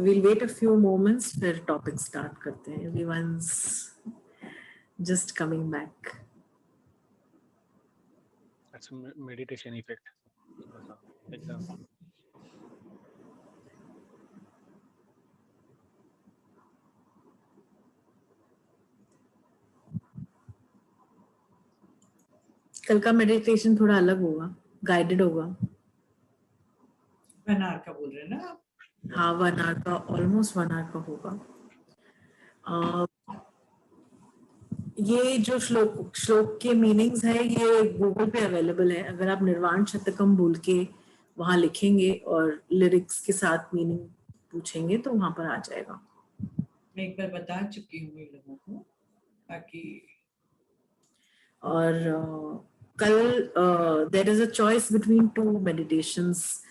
we'll wait a few moments, फिर topic start करते हैं. Everyone's just coming back. That's meditation effect. थोड़ा सा एकदम. कल का मेडिटेशन थोड़ा अलग होगा, गाइडेड होगा. 1 hour का बोल रहे हैं ना आप? हाँ, 1 hour का, ऑलमोस्ट 1 hour का होगा. ये जो श्लोक के मीनिंग्स है, ये गूगल पे अवेलेबल है. अगर आप निर्वाण शतकम बोल के वहां लिखेंगे और लिरिक्स के साथ मीनिंग पूछेंगे तो वहां पर आ जाएगा. मैं एक बार बता चुकी हूँ लोगों को, बाकी. और कल there is a choice between 2 meditations.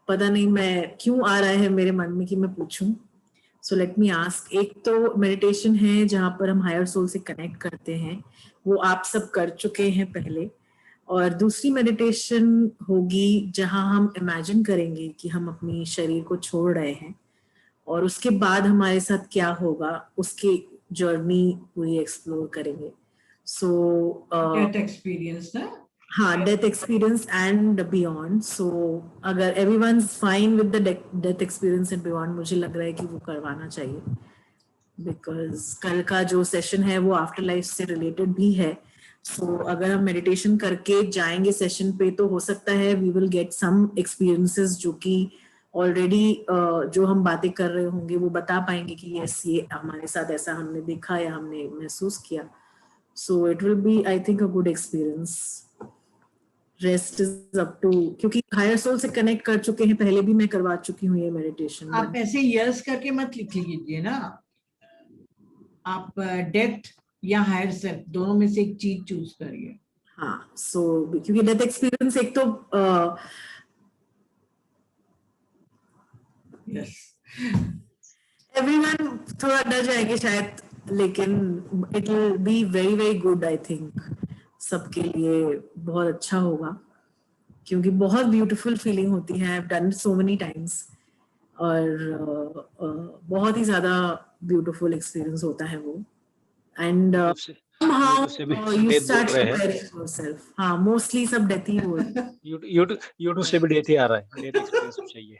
पता नहीं मैं क्यों आ रहा है मेरे मन में कि मैं पूछूं. So let me ask. एक तो मेडिटेशन है जहां पर हम हायर सोल से कनेक्ट करते हैं, वो आप सब कर चुके हैं पहले. और दूसरी मेडिटेशन होगी जहां हम इमेजिन करेंगे कि हम अपनी शरीर को छोड़ रहे हैं और उसके बाद हमारे साथ क्या होगा, उसकी जर्नी पूरी एक्सप्लोर करेंगे. सो डेथ एक्सपीरियंस ना. हाँ, डेथ एक्सपीरियंस एंड बियॉन्ड. सो अगर everyone's fine with the death experience and beyond, मुझे लग रहा है कि वो करवाना चाहिए. बिकॉज कल का जो सेशन है वो आफ्टर लाइफ से रिलेटेड भी है. सो अगर हम मेडिटेशन करके जाएंगे सेशन पे तो हो सकता है we will get some experiences जो कि ऑलरेडी जो हम बातें कर रहे होंगे वो बता पाएंगे कि यस, ये हमारे साथ ऐसा हमने देखा या हमने महसूस किया. So it will be, I think, a good experience. Rest is up to, क्योंकि हायर सोल से कनेक्ट कर चुके हैं, पहले भी मैं करवा चुकी हूँ ये मेडिटेशन. आप ऐसे यस करके मत लिख लीजिए ना. आप डेथ या हायर सेल्फ दोनों में से एक चीज चूज करिए. हाँ, सो क्योंकि डेथ एक्सपीरियंस एक तो यस, एवरीवन थोड़ा डर जाएंगे शायद, लेकिन it will be very very good. I think सबके लिए बहुत अच्छा होगा, क्योंकि बहुत ब्यूटीफुल फीलिंग होती है. I have done so many times और बहुत ही ज्यादा ब्यूटीफुल एक्सपीरियंस होता है वो. And you start preparing yourself. हाँ, मोस्टली सब डेथ ही हो रहा है. यूट्यूब से भी डेथ ही आ रहा है. डेथ एक्सपीरियंस चाहिए.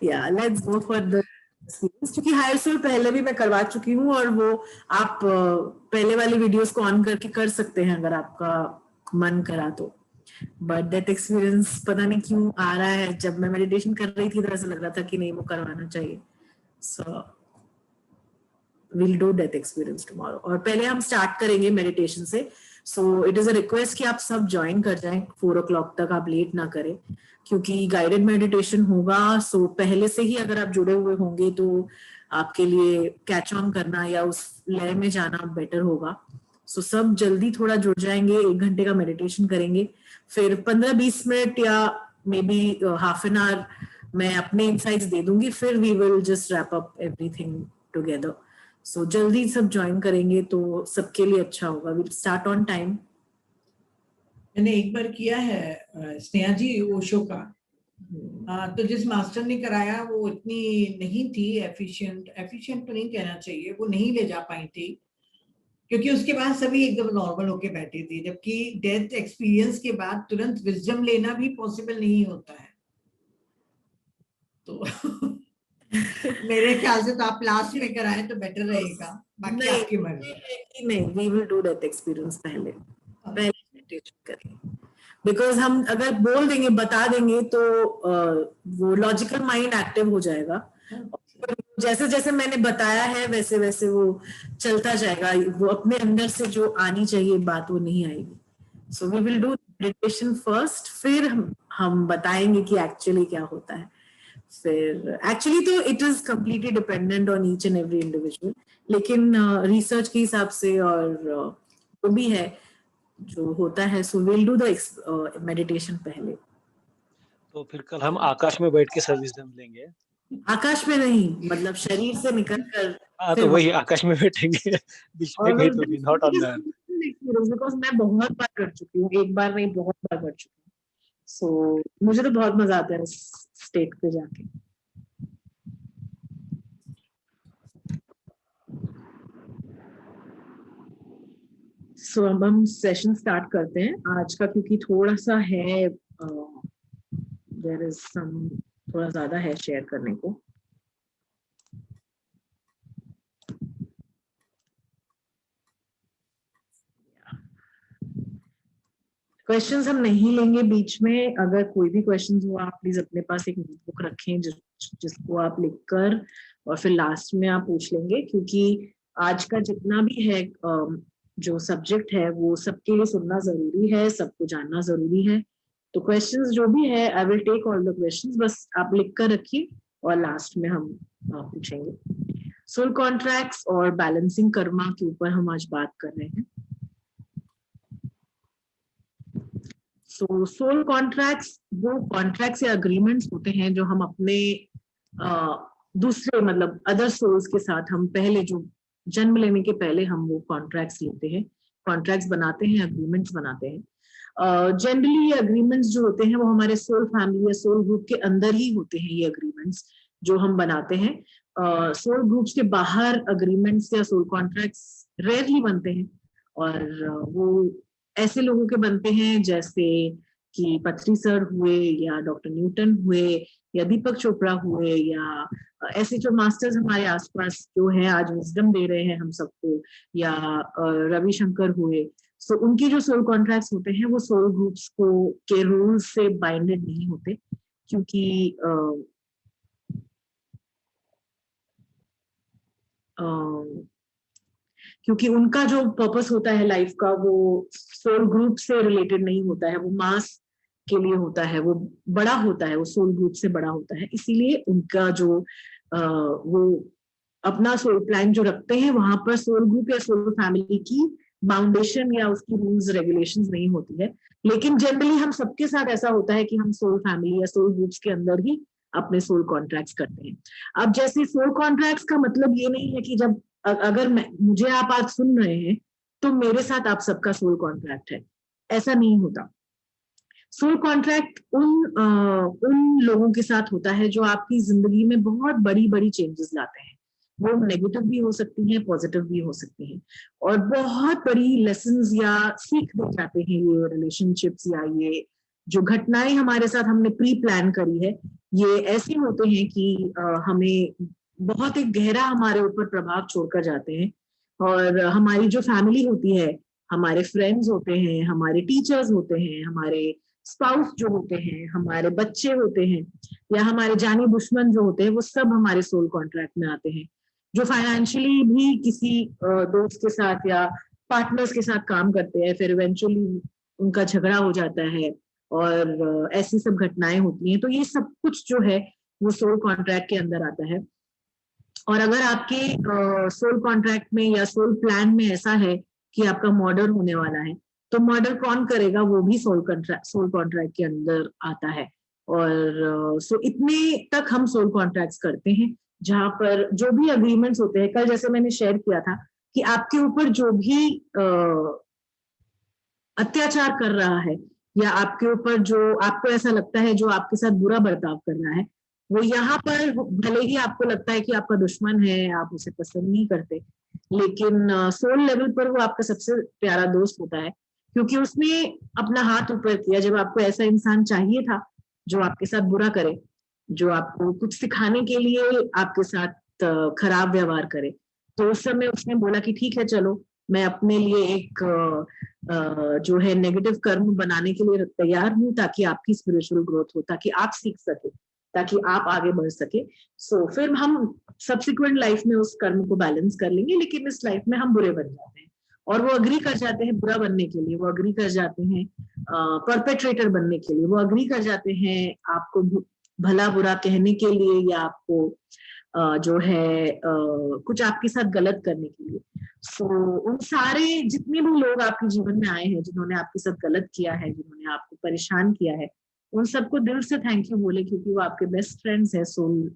Yeah, let's go for the experience. क्योंकि हायर सोल पहले भी मैं करवा चुकी हूँ और वो आप पहले वाली वीडियोस को ऑन करके कर सकते हैं अगर आपका मन करा तो. बट डेथ एक्सपीरियंस पता नहीं क्यों आ रहा है. जब मैं मेडिटेशन कर रही थी तो ऐसा लग रहा था कि नहीं, वो करवाना चाहिए. सो we'll do death experience tomorrow. और पहले हम स्टार्ट करेंगे मेडिटेशन से. So it is a request कि आप सब ज्वाइन कर जाएं 4 o'clock तक. आप लेट ना करें क्योंकि गाइडेड मेडिटेशन होगा. सो पहले से ही अगर आप जुड़े हुए होंगे तो आपके लिए कैच ऑन करना या उस लय में जाना बेटर होगा. सो सब जल्दी थोड़ा जुड़ जाएंगे. 1 घंटे का मेडिटेशन करेंगे, फिर 15-20 मिनट या maybe half an hour मैं अपने इनसाइट्स दे दूंगी, फिर we will just wrap up everything together. So जल्दी सब ज्वाइन करेंगे तो सबके लिए अच्छा होगा. Will start on time. मैंने एक बार किया है स्नेहा जी ओशो का. तो जिस मास्टर ने कराया वो इतनी नहीं थी एफिशिएंट तो नहीं कहना चाहिए, वो नहीं ले जा पाई थी क्योंकि उसके बाद सभी एकदम नॉर्मल होके बैठे थे. जबकि डेथ एक्सपीरियंस के बाद तुरंत विजडम लेना भी पॉसिबल नहीं होता है. तो मेरे ख्याल से तो आप लास्ट में कराएं तो बेटर रहेगा. बाकी आपकी मर्जी. नहीं, we will do that experience पहले मेडिटेशन करेंगे. बिकॉज हम अगर बोल देंगे, बता देंगे तो वो लॉजिकल माइंड एक्टिव हो जाएगा. जैसे जैसे मैंने बताया है वैसे वैसे वो चलता जाएगा. वो अपने अंदर से जो आनी चाहिए बात वो नहीं आएगी. So we will do meditation first, फिर हम बताएंगे कि एक्चुअली क्या होता है. फिर एक्चुअली तो it is completely dependent on each and every individual, लेकिन रिसर्च के हिसाब से और जो भी है जो होता है. So will do the meditation पहले. तो फिर कल हम आकाश में बैठ के सर्विस लेंगे. आकाश में नहीं, मतलब शरीर से निकल कर. हाँ, तो वही आकाश में बैठेंगे बीच में कहीं तो भी, नॉट ऑन द. बिकॉज मैं बहुत बार कर चुकी हूँ, एक बार नहीं बहुत बार कर चुकी हूँ. सो मुझे तो बहुत मजा आता है उस स्टेट पे जाके. सो अब हम सेशन स्टार्ट करते हैं आज का, क्योंकि थोड़ा सा है, देयर इज सम, थोड़ा ज्यादा है शेयर करने को। क्वेश्चंस हम नहीं लेंगे बीच में। अगर कोई भी क्वेश्चंस हो, आप प्लीज अपने पास एक नोटबुक रखें जिसको आप लिखकर और फिर लास्ट में आप पूछ लेंगे, क्योंकि आज का जितना भी है जो सब्जेक्ट है वो सबके लिए सुनना जरूरी है, सबको जानना जरूरी है। तो क्वेश्चंस जो भी है, I will take all the questions, बस आप लिख कर रखिए और लास्ट में हम पूछेंगे। सोल कॉन्ट्रैक्ट्स और बैलेंसिंग कर्मा के ऊपर हम आज बात कर रहे हैं। सोल कॉन्ट्रैक्ट्स वो कॉन्ट्रैक्ट्स या अग्रीमेंट्स होते हैं जो हम अपने दूसरे मतलब अदर सोल्स के साथ, हम पहले जो जन्म लेने के पहले हम वो कॉन्ट्रैक्ट्स लेते हैं, कॉन्ट्रैक्ट्स बनाते हैं, अग्रीमेंट्स बनाते हैं। जनरली ये अग्रीमेंट्स जो होते हैं वो हमारे सोल फैमिली या सोल ग्रुप के अंदर ही होते हैं। ये अग्रीमेंट्स जो हम बनाते हैं, सोल ग्रुप्स के बाहर अग्रीमेंट्स या सोल कॉन्ट्रैक्ट्स रेयरली बनते हैं, और वो ऐसे लोगों के बनते हैं जैसे कि पत्री सर हुए, या डॉक्टर न्यूटन हुए, या दीपक चोपड़ा हुए, या ऐसे जो मास्टर्स हमारे आसपास जो है आज विजडम दे रहे हैं हम सबको, या रविशंकर हुए। सो उनके जो सोल कॉन्ट्रैक्ट्स होते हैं वो सोल ग्रुप्स को के रूल्स से बाइंडेड नहीं होते, क्योंकि क्योंकि उनका जो पर्पस होता है लाइफ का वो सोल ग्रुप से रिलेटेड नहीं होता है, वो मास के लिए होता है, वो बड़ा होता है, वो सोल ग्रुप से बड़ा होता है। इसीलिए उनका जो वो अपना सोल प्लान जो रखते हैं वहां पर सोल ग्रुप या सोल फैमिली की बाउंडेशन या उसकी रूल्स रेगुलेशंस नहीं होती है। लेकिन जनरली हम सबके साथ ऐसा होता है कि हम सोल फैमिली या सोल ग्रुप्स के अंदर ही अपने सोल कॉन्ट्रैक्ट्स करते हैं। अब जैसे सोल कॉन्ट्रैक्ट्स का मतलब ये नहीं है कि जब अगर मुझे आप आज सुन रहे हैं तो मेरे साथ आप सबका सोल कॉन्ट्रैक्ट है, ऐसा नहीं होता। सोल कॉन्ट्रैक्ट उन लोगों के साथ होता है जो आपकी जिंदगी में बहुत बड़ी बड़ी चेंजेस लाते हैं। वो नेगेटिव भी हो सकती हैं, पॉजिटिव भी हो सकती हैं, और बहुत बड़ी लेसन्स या सीख दे जाते हैं ये रिलेशनशिप्स, या ये जो घटनाएं हमारे साथ हमने प्री प्लान करी है, ये ऐसे होते हैं कि हमें बहुत एक गहरा हमारे ऊपर प्रभाव छोड़कर जाते हैं। और हमारी जो फैमिली होती है, हमारे फ्रेंड्स होते हैं, हमारे टीचर्स होते हैं, हमारे स्पाउस जो होते हैं, हमारे बच्चे होते हैं, या हमारे जानी दुश्मन जो होते हैं, वो सब हमारे सोल कॉन्ट्रैक्ट में आते हैं। जो फाइनेंशियली भी किसी दोस्त के साथ या पार्टनर्स के साथ काम करते हैं, फिर इवेंचुअली उनका झगड़ा हो जाता है और ऐसी सब घटनाएं होती हैं। तो ये सब कुछ जो है वो सोल कॉन्ट्रैक्ट के अंदर आता है। और अगर आपके सोल कॉन्ट्रैक्ट में या सोल प्लान में ऐसा है कि आपका मर्डर होने वाला है, तो मर्डर कौन करेगा, वो भी सोल कॉन्ट्रैक्ट के अंदर आता है। और सो इतने तक हम सोल कॉन्ट्रैक्ट्स करते हैं, जहां पर जो भी अग्रीमेंट्स होते हैं, कल जैसे मैंने शेयर किया था कि आपके ऊपर जो भी अत्याचार कर रहा है, या आपके ऊपर जो आपको ऐसा लगता है जो आपके साथ बुरा बर्ताव कर रहा है, वो यहाँ पर भले ही आपको लगता है कि आपका दुश्मन है, आप उसे पसंद नहीं करते, लेकिन सोल लेवल पर वो आपका सबसे प्यारा दोस्त होता है, क्योंकि उसने अपना हाथ ऊपर किया जब आपको ऐसा इंसान चाहिए था जो आपके साथ बुरा करे, जो आपको कुछ सिखाने के लिए आपके साथ खराब व्यवहार करे। तो उस समय उसने बोला कि ठीक है, चलो मैं अपने लिए एक जो है नेगेटिव कर्म बनाने के लिए तैयार हूँ, ताकि आपकी स्पिरिचुअल ग्रोथ हो, ताकि आप सीख सके, ताकि आप आगे बढ़ सके। सो फिर हम सब्सिक्वेंट लाइफ में उस कर्म को बैलेंस कर लेंगे, लेकिन इस लाइफ में हम बुरे बन जाते हैं, और वो अग्री कर जाते हैं बुरा बनने के लिए, वो अग्री कर जाते हैं परपेट्रेटर बनने के लिए, वो अग्री कर जाते हैं आपको भला बुरा कहने के लिए, या आपको जो है कुछ आपके साथ गलत करने के लिए। सो उन सारे जितने भी लोग आपके जीवन में आए हैं, जिन्होंने आपके साथ गलत किया है, जिन्होंने आपको परेशान किया है, उन सबको दिल से थैंक यू बोले, क्योंकि वो आपके बेस्ट फ्रेंड्स है सोल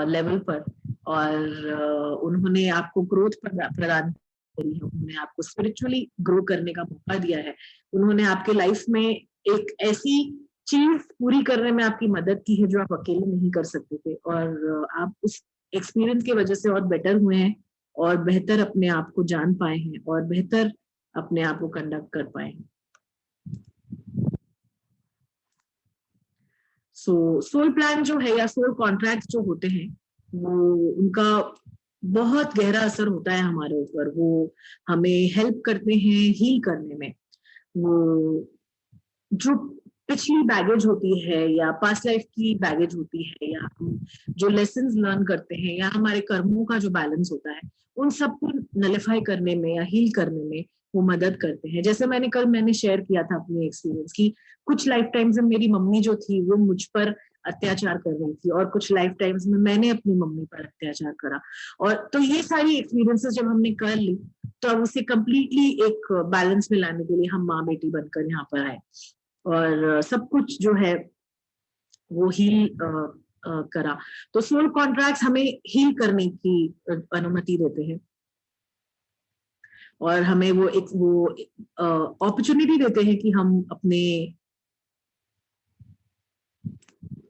लेवल पर, और उन्होंने आपको ग्रोथ प्रदान करी है, उन्होंने आपको स्पिरिचुअली ग्रो करने का मौका दिया है, उन्होंने आपके लाइफ में एक ऐसी चीज पूरी करने में आपकी मदद की है जो आप अकेले नहीं कर सकते थे, और आप उस एक्सपीरियंस की वजह से और बेटर हुए हैं, और बेहतर अपने आप को जान पाए हैं, और बेहतर अपने आप को कंडक्ट कर पाए। सोल प्लान जो है या सोल कॉन्ट्रैक्ट जो होते हैं, वो उनका बहुत गहरा असर होता है हमारे ऊपर। वो हमें हेल्प करते हैं हील करने में। वो जो पिछली बैगेज होती है या पास्ट लाइफ की बैगेज होती है, या हम जो लेसन्स लर्न करते हैं, या हमारे कर्मों का जो बैलेंस होता है, उन सबको नलिफाई करने में या हील करने में वो मदद करते हैं। जैसे मैंने शेयर किया था अपनी एक्सपीरियंस की, कुछ लाइफ टाइम्स में मेरी मम्मी जो थी वो मुझ पर अत्याचार कर रही थी, और कुछ लाइफ टाइम्स में मैंने अपनी मम्मी पर अत्याचार करा। और तो ये सारी एक्सपीरियंसेस जब हमने कर ली, तो अब उसे कंप्लीटली एक बैलेंस में लाने के लिए हम माँ बेटी बनकर यहाँ पर आए, और सब कुछ जो है वो हील करा। तो सोल कॉन्ट्रैक्ट्स हमें हील करने की अनुमति देते हैं, और हमें वो अपॉर्चुनिटी देते हैं कि हम अपने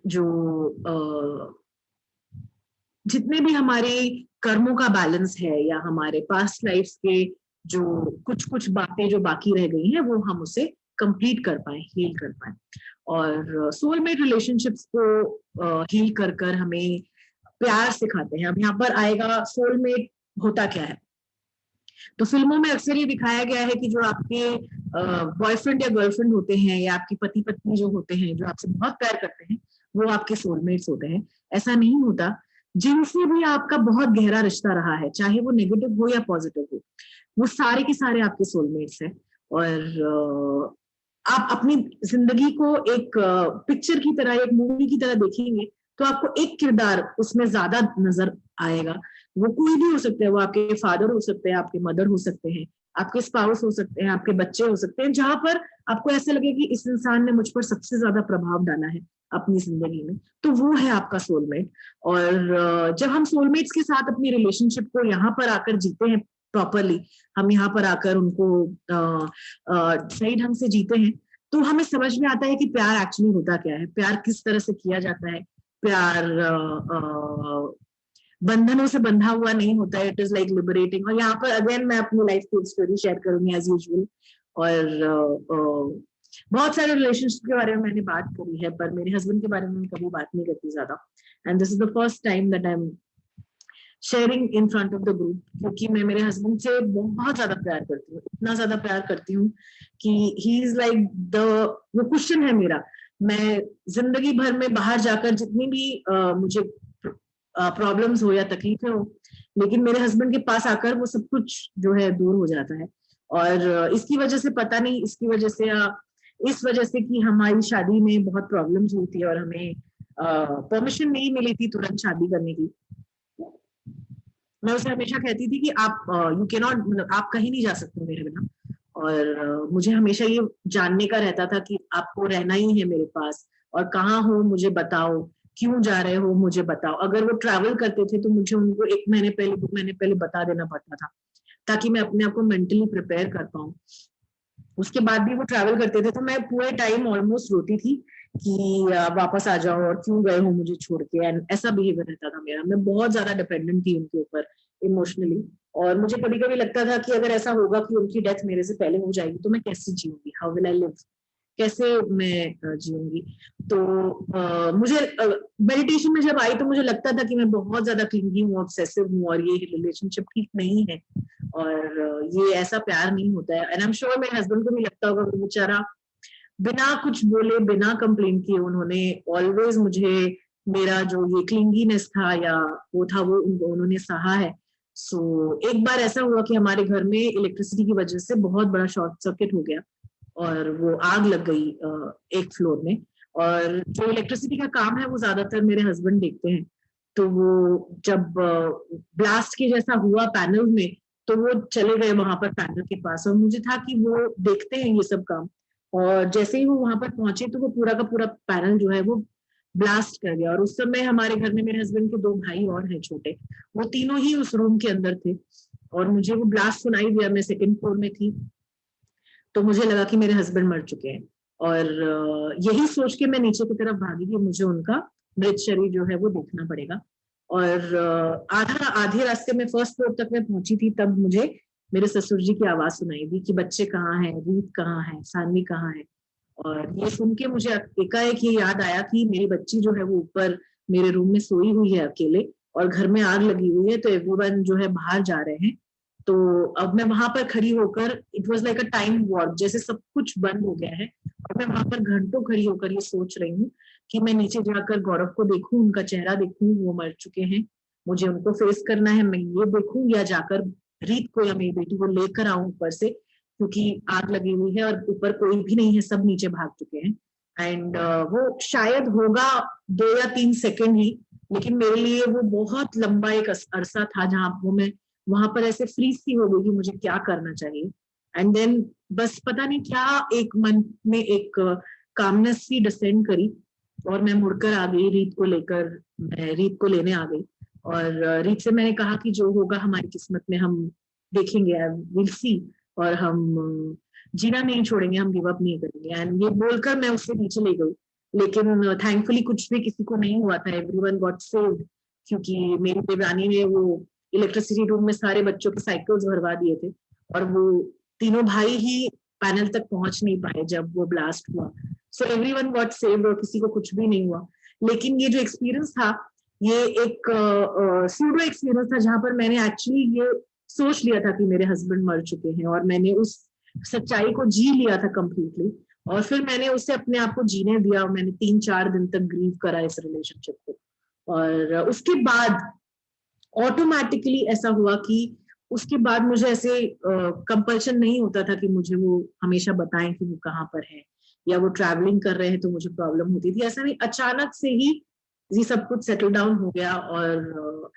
जो जितने भी हमारे कर्मों का बैलेंस है, या हमारे पास्ट लाइफ्स के जो कुछ बातें जो बाकी रह गई हैं, वो हम उसे कंप्लीट कर पाए, हील कर पाए। और सोलमेट रिलेशनशिप्स को हील कर कर हमें प्यार सिखाते हैं। अब यहाँ पर आएगा सोलमेट होता क्या है। तो फिल्मों में अक्सर ये दिखाया गया है कि जो आपके बॉयफ्रेंड या गर्लफ्रेंड होते हैं, या आपके पति पत्नी जो होते हैं, जो आपसे बहुत प्यार करते हैं, वो आपके सोलमेट्स होते हैं। ऐसा नहीं होता। जिनसे भी आपका बहुत गहरा रिश्ता रहा है, चाहे वो नेगेटिव हो या पॉजिटिव हो, वो सारे के सारे आपके सोलमेट्स हैं। और आप अपनी जिंदगी को एक पिक्चर की तरह, एक मूवी की तरह देखेंगे, तो आपको एक किरदार उसमें ज्यादा नजर आएगा। वो कोई भी हो सकता है, वो आपके फादर हो सकते हैं, आपके मदर हो सकते हैं, आपके स्पाउस हो सकते हैं, आपके बच्चे हो सकते हैं, जहां पर आपको ऐसा लगे कि इस इंसान ने मुझ पर सबसे ज्यादा प्रभाव डाला है अपनी जिंदगी में, तो वो है आपका सोलमेट। और जब हम सोलमेट्स के साथ अपनी रिलेशनशिप को यहाँ पर आकर जीते हैं प्रॉपरली, हम यहाँ पर आकर उनको सही ढंग से जीते हैं, तो हमें समझ में आता है कि प्यार एक्चुअली होता क्या है, प्यार किस तरह से किया जाता है। प्यार बंधनों से बंधा हुआ नहीं होता है, इट इज लाइक लिबरेटिंग। और यहाँ पर अगेन मैं अपनी लाइफ की स्टोरी शेयर करूंगी एज यूजुअल। और बहुत सारे रिलेशनशिप के बारे में मैंने बात करी है, पर मेरे हस्बैंड के बारे में कभी बात नहीं करती ज्यादा। And this is the first time that I am sharing in front of the group, क्योंकि मैं मेरे हस्बैंड से बहुत ज्यादा प्यार करती हूँ, इतना ज्यादा प्यार करती हूँ कि ही इज लाइक वो क्वेश्चन है मेरा। मैं जिंदगी भर में बाहर जाकर जितनी भी मुझे प्रॉब्लम्स हो या तकलीफें हो, लेकिन मेरे हस्बैंड के पास आकर वो सब कुछ जो है दूर हो जाता है। और इसकी वजह से पता नहीं, इसकी वजह से या इस वजह से कि हमारी शादी में बहुत प्रॉब्लम्स हुई थी और हमें परमिशन नहीं मिली थी तुरंत शादी करने की। मैं उसे हमेशा कहती थी कि आप यू कैन नॉट, मतलब आप कहीं नहीं जा सकते मेरे बिना। और मुझे हमेशा ये जानने का रहता था कि आपको रहना ही है मेरे पास, और कहाँ हो मुझे बताओ, क्यों जा रहे हो मुझे बताओ। अगर वो ट्रैवल करते थे तो मुझे उनको 1 महीने पहले 2 महीने पहले बता देना पड़ता था, ताकि मैं अपने आप को मेंटली प्रिपेयर कर पाऊँ। उसके बाद भी वो ट्रैवल करते थे तो मैं पूरे टाइम ऑलमोस्ट रोती थी कि वापस आ जाओ और क्यों गए हो मुझे छोड़ के। एंड ऐसा बिहेवियर रहता था मेरा, मैं बहुत ज्यादा डिपेंडेंट थी उनके ऊपर इमोशनली। और मुझे कभी कभी लगता था कि अगर ऐसा होगा कि उनकी डेथ मेरे से पहले हो जाएगी तो मैं कैसे जीऊंगी, हाउ विल आई लिव, कैसे मैं जीऊंगी। तो मुझे मेडिटेशन में जब आई तो मुझे लगता था कि मैं बहुत ज्यादा क्लिंगी हूँ, ऑब्सेसिव हूँ, और ये रिलेशनशिप ठीक नहीं है, और ये ऐसा प्यार नहीं होता है। एंड आई एम श्योर मेरे हस्बैंड को भी लगता होगा, वो बेचारा बिना कुछ बोले, बिना कंप्लेन किए, उन्होंने ऑलवेज मुझे, मेरा जो ये क्लिंगीनेस था या वो था, वो उन्होंने सहा है। सो एक बार ऐसा हुआ कि हमारे घर में इलेक्ट्रिसिटी की वजह से बहुत बड़ा शॉर्ट सर्किट हो गया और वो आग लग गई एक फ्लोर में। और जो इलेक्ट्रिसिटी का काम है वो ज्यादातर मेरे हस्बैंड देखते हैं। तो वो जब ब्लास्ट के जैसा हुआ पैनल में, तो वो चले गए वहां पर पैनल के पास, और मुझे था कि वो देखते हैं ये सब काम। और जैसे ही वो वहां पर पहुंचे तो वो पूरा का पूरा पैनल जो है वो ब्लास्ट कर गया। और उस समय हमारे घर में मेरे हस्बैंड के 2 भाई और हैं छोटे, वो तीनों ही उस रूम के अंदर थे। और मुझे वो ब्लास्ट सुनाई दिया, मैं 2nd फ्लोर में थी, तो मुझे लगा कि मेरे हस्बैंड मर चुके हैं। और यही सोच के मैं नीचे की तरफ भागी कि मुझे उनका मृत शरीर जो है वो देखना पड़ेगा। और आधे रास्ते में 1st फ्लोर तक मैं पहुंची थी, तब मुझे मेरे ससुर जी की आवाज सुनाई दी कि बच्चे कहाँ हैं, रीत कहाँ है, सानवी कहाँ है। और ये सुन के मुझे एकाएक ये याद आया कि मेरी बच्ची जो है वो ऊपर मेरे रूम में सोई हुई है अकेले, और घर में आग लगी हुई है, तो एवरीवन जो है बाहर जा रहे हैं। तो अब मैं वहां पर खड़ी होकर, it was like a time warp, जैसे सब कुछ बंद हो गया है और मैं वहां पर घंटों खड़ी होकर ये सोच रही हूँ कि मैं नीचे जाकर गौरव को देखूं, उनका चेहरा देखूं, वो मर चुके हैं, मुझे उनको फेस करना है, मैं ये देखूं, या जाकर रीत को या मेरी बेटी को लेकर आऊं ऊपर से, क्योंकि आग लगी हुई है और ऊपर कोई भी नहीं है, सब नीचे भाग चुके हैं। एंड वो शायद होगा 2 या 3 सेकंड ही, लेकिन मेरे लिए वो बहुत लंबा एक अरसा था जहां वो मैं वहां पर ऐसे फ्रीज सी हो गई कि मुझे क्या करना चाहिए। एंड देन बस पता नहीं क्या एक मन में एक कामनेस सी डिसेंड करी, और मैं मुड़कर आ गई रीत को लेकर, मैं रीत को लेने आ गई। और रीत से मैंने कहा कि जो होगा हमारी किस्मत में हम देखेंगे, विल सी, और हम जीना नहीं छोड़ेंगे, हम गिव अप नहीं करेंगे। एंड ये बोलकर मैं उससे नीचे ले गई, लेकिन थैंकफुली कुछ भी किसी को नहीं हुआ था, एवरीवन गॉट सेव्ड, क्योंकि मेरी देवरानी ने वो इलेक्ट्रिसिटी रूम में सारे बच्चों के साइकिल्स भरवा दिए थे, और वो तीनों भाई ही पैनल तक पहुंच नहीं पाए जब वो ब्लास्ट हुआ। सो एवरीवन गॉट सेव्ड और किसी को कुछ भी नहीं हुआ। लेकिन ये जो एक्सपीरियंस था, ये एक सूडो एक्सपीरियंस था जहां पर मैंने एक्चुअली ये सोच लिया था कि मेरे हस्बैंड मर चुके हैं, और मैंने उस सच्चाई को जी लिया था कंप्लीटली, और फिर मैंने उसे अपने आप को जीने दिया, और मैंने 3-4 दिन तक ग्रीव करा इस रिलेशनशिप को। और उसके बाद ऑटोमेटिकली ऐसा हुआ कि उसके बाद मुझे ऐसे कंपल्शन नहीं होता था कि मुझे वो हमेशा बताएं कि वो कहाँ पर है, या वो ट्रैवलिंग कर रहे हैं तो मुझे प्रॉब्लम होती थी, ऐसा नहीं, अचानक से ही ये सब कुछ सेटल डाउन हो गया। और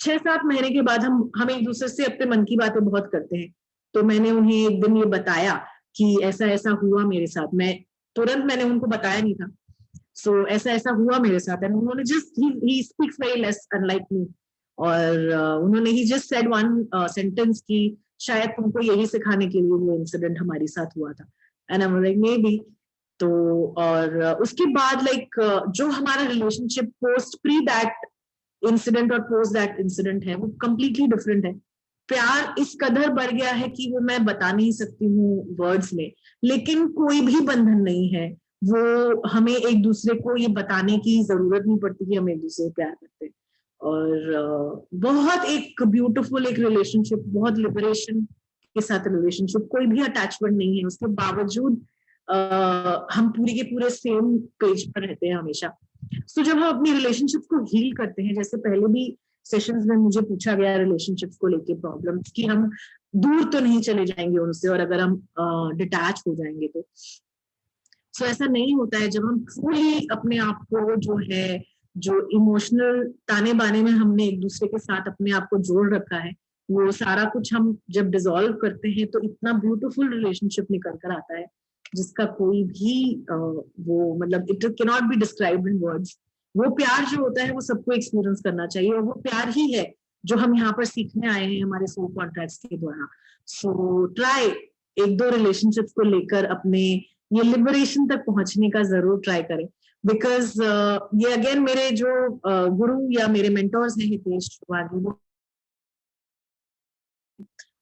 6-7 महीने के बाद हम एक दूसरे से अपने मन की बातें बहुत करते हैं, तो मैंने उन्हें एक दिन ये बताया कि ऐसा ऐसा हुआ मेरे साथ। मैंने उनको बताया नहीं था, सो ऐसा ऐसा हुआ मेरे साथ, एंड उन्होंने just he speaks very less unlike me, और उन्होंने ही जस्ट सेड वन सेंटेंस कि शायद तुमको यही सिखाने के लिए वो इंसिडेंट हमारे साथ हुआ था। And I was like may be. तो और उसके बाद लाइक जो हमारा relationship post pre that incident और पोस्ट दैट इंसिडेंट है, वो कंप्लीटली डिफरेंट है। प्यार इस कदर बढ़ गया है कि वो मैं बता नहीं सकती हूँ वर्ड्स में, लेकिन कोई भी बंधन नहीं है, वो हमें एक दूसरे को ये बताने की जरूरत नहीं पड़ती कि हम एक दूसरे को प्यार करते हैं। और बहुत एक ब्यूटीफुल एक रिलेशनशिप, बहुत लिबरेशन के साथ रिलेशनशिप, कोई भी अटैचमेंट नहीं है, उसके बावजूद हम पूरे के पूरे सेम पेज पर रहते हैं हमेशा। सो जब हम अपनी रिलेशनशिप को हील करते हैं, जैसे पहले भी सेशंस में मुझे पूछा गया रिलेशनशिप्स को लेके प्रॉब्लम्स, कि हम दूर तो नहीं चले जाएंगे उनसे, और अगर हम डिटैच हो जाएंगे तो सो ऐसा नहीं होता है। जब हम फुली अपने आप को जो है, जो इमोशनल ताने बाने में हमने एक दूसरे के साथ अपने आप को जोड़ रखा है, वो सारा कुछ हम जब डिसॉल्व करते हैं तो इतना ब्यूटीफुल रिलेशनशिप निकल कर आता है जिसका कोई भी वो मतलब it can not be described in words. वो प्यार जो होता है वो सबको एक्सपीरियंस करना चाहिए, और वो प्यार ही है जो हम यहाँ पर सीखने आए हैं हमारे सोल कॉन्ट्रैक्ट्स के द्वारा। सो ट्राई 1-2 रिलेशनशिप्स को लेकर अपने ये लिबरेशन तक पहुंचने का जरूर ट्राई करें, बिकॉज ये अगेन मेरे जो गुरु या मेरे मेंटोर्स हैं हितेश शिवानी,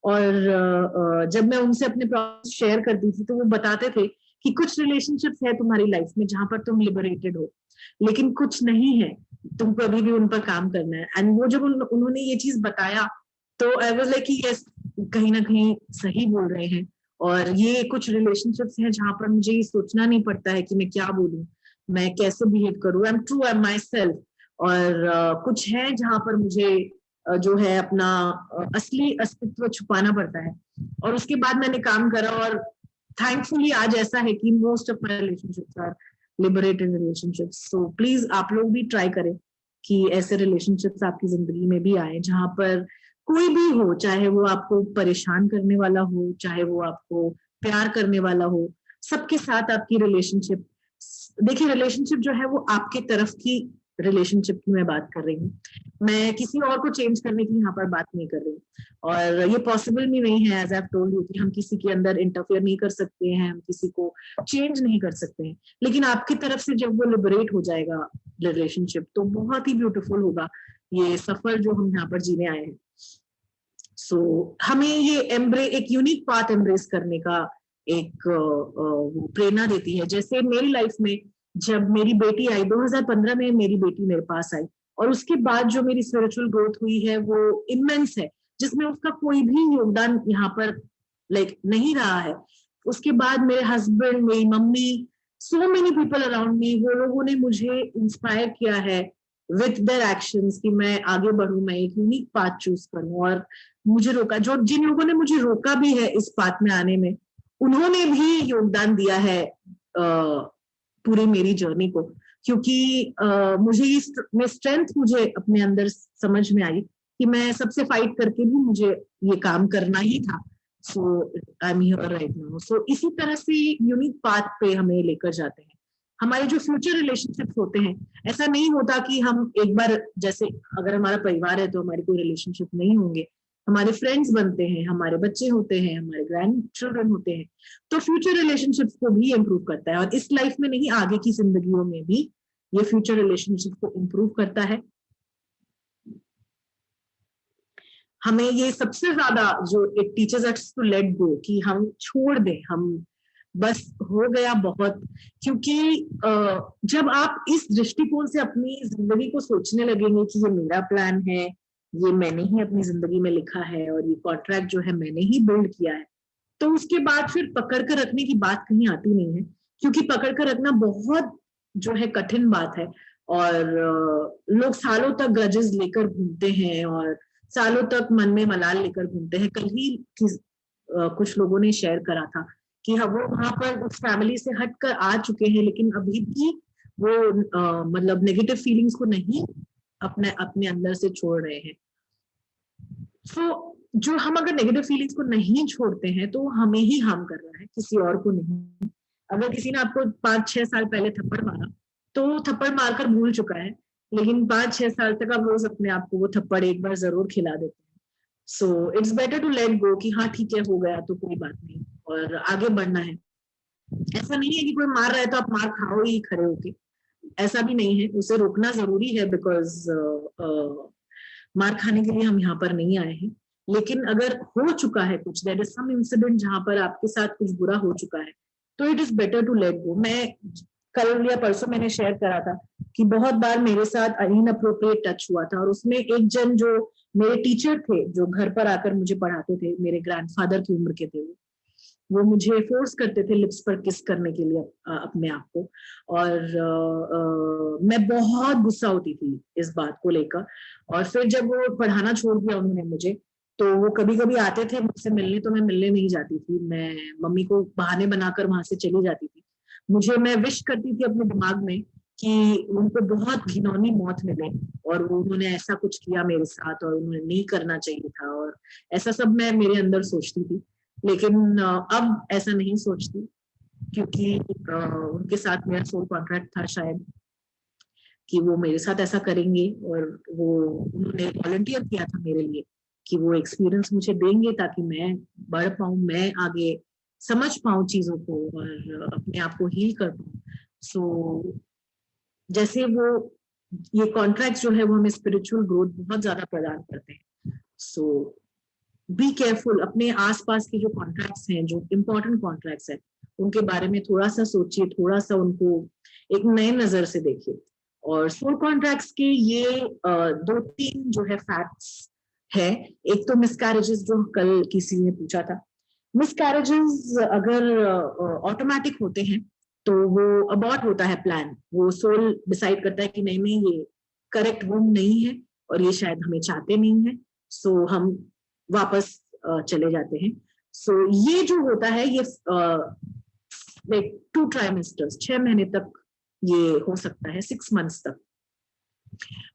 और जब मैं उनसे अपने प्रॉब्लम शेयर करती थी तो वो बताते थे कि कुछ रिलेशनशिप्स है तुम्हारी लाइफ में जहां पर तुम लिबरेटेड हो, लेकिन कुछ नहीं है, तुमको अभी भी उन पर काम करना है। एंड वो जब उन्होंने ये चीज बताया तो आई वाज लाइक कि यस, कहीं ना कहीं सही बोल रहे हैं। और ये कुछ रिलेशनशिप्स हैं जहां पर मुझे ये सोचना नहीं पड़ता है कि मैं क्या बोलूं, मैं कैसे बिहेव करूं, I am true, I am my self. और कुछ है जहां पर मुझे जो है अपना असली अस्तित्व छुपाना पड़ता है। और उसके बाद मैंने काम करा, और थैंकफुली आज ऐसा है कि most of my relationships are liberated relationships. So please आप लोग भी ट्राई करें कि ऐसे रिलेशनशिप्स आपकी जिंदगी में भी आए जहां पर कोई भी हो, चाहे वो आपको परेशान करने वाला हो, चाहे वो आपको प्यार करने वाला हो, सबके साथ आपकी रिलेशनशिप। देखिए रिलेशनशिप जो है वो आपके तरफ की रिलेशनशिप की मैं बात कर रही हूँ, मैं किसी और को चेंज करने की यहाँ पर बात नहीं कर रही हूँ। और ये पॉसिबल भी नहीं है, as I have told you, कि हम किसी के अंदर इंटरफेयर नहीं कर सकते हैं, हम किसी को चेंज नहीं कर सकते हैं। लेकिन आपकी तरफ से जब वो लिबरेट हो जाएगा रिलेशनशिप, तो बहुत ही ब्यूटीफुल होगा ये सफर जो हम यहाँ पर जीने आए हैं। सो हमें ये एक यूनिक पाथ एम्ब्रेस करने का एक प्रेरणा देती है। जैसे मेरी लाइफ में जब मेरी बेटी आई 2015 में, मेरी बेटी मेरे पास आई, और उसके बाद जो मेरी स्पिरिचुअल ग्रोथ हुई है वो इमेंस है, जिसमें उसका कोई भी योगदान यहाँ पर नहीं रहा है। उसके बाद मेरे हस्बैंड, मेरी mummy, so many people around me, वो लोगों ने मुझे इंस्पायर किया है विथ देयर एक्शंस कि मैं आगे बढ़ूं, मैं एक यूनिक पाथ चूज करूं। और मुझे रोका, जो जिन लोगों ने मुझे रोका भी है इस पाथ में आने में, उन्होंने भी योगदान दिया है पूरी मेरी जर्नी को, क्योंकि मुझे ये स्ट्रेंथ मुझे अपने अंदर समझ में आई कि मैं सबसे फाइट करके भी मुझे ये काम करना ही था। So I am here right now. So इसी तरह से यूनिक पाथ पे हमें लेकर जाते हैं। हमारे जो फ्यूचर रिलेशनशिप्स होते हैं, ऐसा नहीं होता कि हम एक बार, जैसे अगर हमारा परिवार है तो हमारे कोई रिलेशनशिप नहीं होंगे, हमारे फ्रेंड्स बनते हैं, हमारे बच्चे होते हैं, हमारे ग्रैंड चिल्ड्रन होते हैं, तो फ्यूचर रिलेशनशिप्स को भी इम्प्रूव करता है। और इस लाइफ में नहीं, आगे की जिंदगियों में भी ये फ्यूचर रिलेशनशिप को इम्प्रूव करता है। हमें ये सबसे ज्यादा जो it teaches us to let go, कि हम छोड़ दें, हम बस हो गया बहुत। क्योंकि जब आप इस दृष्टिकोण से अपनी जिंदगी को सोचने लगेंगे कि ये मेरा प्लान है, ये मैंने ही अपनी जिंदगी में लिखा है, और ये कॉन्ट्रैक्ट जो है मैंने ही बिल्ड किया है, तो उसके बाद फिर पकड़ कर रखने की बात कहीं आती नहीं है। क्योंकि पकड़ कर रखना बहुत जो है कठिन बात है, और लोग सालों तक ग्रजेस लेकर घूमते हैं और सालों तक मन में मलाल लेकर घूमते हैं। कल ही कुछ लोगों ने शेयर करा था कि हाँ, वो वहां पर उस फैमिली से हटकर आ चुके हैं, लेकिन अभी भी वो मतलब नेगेटिव फीलिंग्स को नहीं अपने अंदर से छोड़ रहे हैं। सो जो हम अगर नेगेटिव फीलिंग्स को नहीं छोड़ते हैं तो हमें ही हार्म कर रहा है, किसी और को नहीं। अगर किसी ने आपको 5-6 साल पहले थप्पड़ मारा, तो थप्पड़ मारकर भूल चुका है, लेकिन 5-6 साल तक आप रोज अपने आप को वो थप्पड़ एक बार जरूर खिला देते हैं। So it's better to let go कि हाँ ठीक है, हो गया तो कोई बात नहीं, और आगे बढ़ना है। ऐसा नहीं है कि कोई मार रहा है तो आप मार खाओ ही खड़े होके, ऐसा भी नहीं है। उसे रोकना जरूरी है, बिकॉज मार खाने के लिए हम यहाँ पर नहीं आए हैं। लेकिन अगर हो चुका है कुछ, देयर इज सम इंसिडेंट जहां पर आपके साथ कुछ बुरा हो चुका है, तो it is better to let go. मैं कल या परसों मैंने शेयर करा था कि बहुत बार मेरे साथ इनअप्रोप्रिएट टच हुआ था, और उसमें एक जन जो मेरे टीचर थे, जो घर पर आकर मुझे पढ़ाते थे, मेरे ग्रैंडफादर की उम्र के थे, वो मुझे फोर्स करते थे लिप्स पर किस करने के लिए अपने आप को। और मैं बहुत गुस्सा होती थी इस बात को लेकर। और फिर जब वो पढ़ाना छोड़ दिया उन्होंने मुझे, तो वो कभी कभी आते थे मुझसे मिलने, तो मैं मिलने नहीं जाती थी, मैं मम्मी को बहाने बनाकर वहां से चली जाती थी। मैं विश करती थी अपने दिमाग में कि उनको बहुत घिनौनी मौत मिले, और उन्होंने ऐसा कुछ किया मेरे साथ और उन्होंने नहीं करना चाहिए था, और ऐसा सब मैं मेरे अंदर सोचती थी। लेकिन अब ऐसा नहीं सोचती, क्योंकि उनके साथ मेरा सोल कॉन्ट्रैक्ट था शायद कि वो मेरे साथ ऐसा करेंगे, और उन्होंने वॉलंटियर किया था मेरे लिए कि वो एक्सपीरियंस मुझे देंगे ताकि मैं बढ़ पाऊं, मैं आगे समझ पाऊं चीजों को और अपने आप को हील कर पाऊं। सो जैसे ये कॉन्ट्रैक्ट जो है वो हमें स्पिरिचुअल ग्रोथ बहुत ज्यादा प्रदान करते हैं। सो बी केयरफुल, अपने आसपास के जो कॉन्ट्रैक्ट्स हैं, जो इम्पोर्टेंट कॉन्ट्रैक्ट्स हैं, उनके बारे में थोड़ा सा सोचिए, थोड़ा सा उनको एक नए नजर से देखिए। और सोल कॉन्ट्रैक्ट्स के ये 2-3 जो है फैक्ट्स है। एक तो मिसकैरेजेस, जो कल किसी ने पूछा था। मिसकैरेजेस अगर ऑटोमेटिक होते हैं तो वो अबॉर्ट होता है प्लान, वो सोल डिसाइड करता है कि नहीं नहीं, ये करेक्ट वुम नहीं है और ये शायद हमें चाहते नहीं है, सो हम वापस चले जाते हैं। सो ये जो होता है ये लाइक 2 ट्राइमेस्टर्स, 6 महीने तक ये हो सकता है, 6 मंथ्स तक।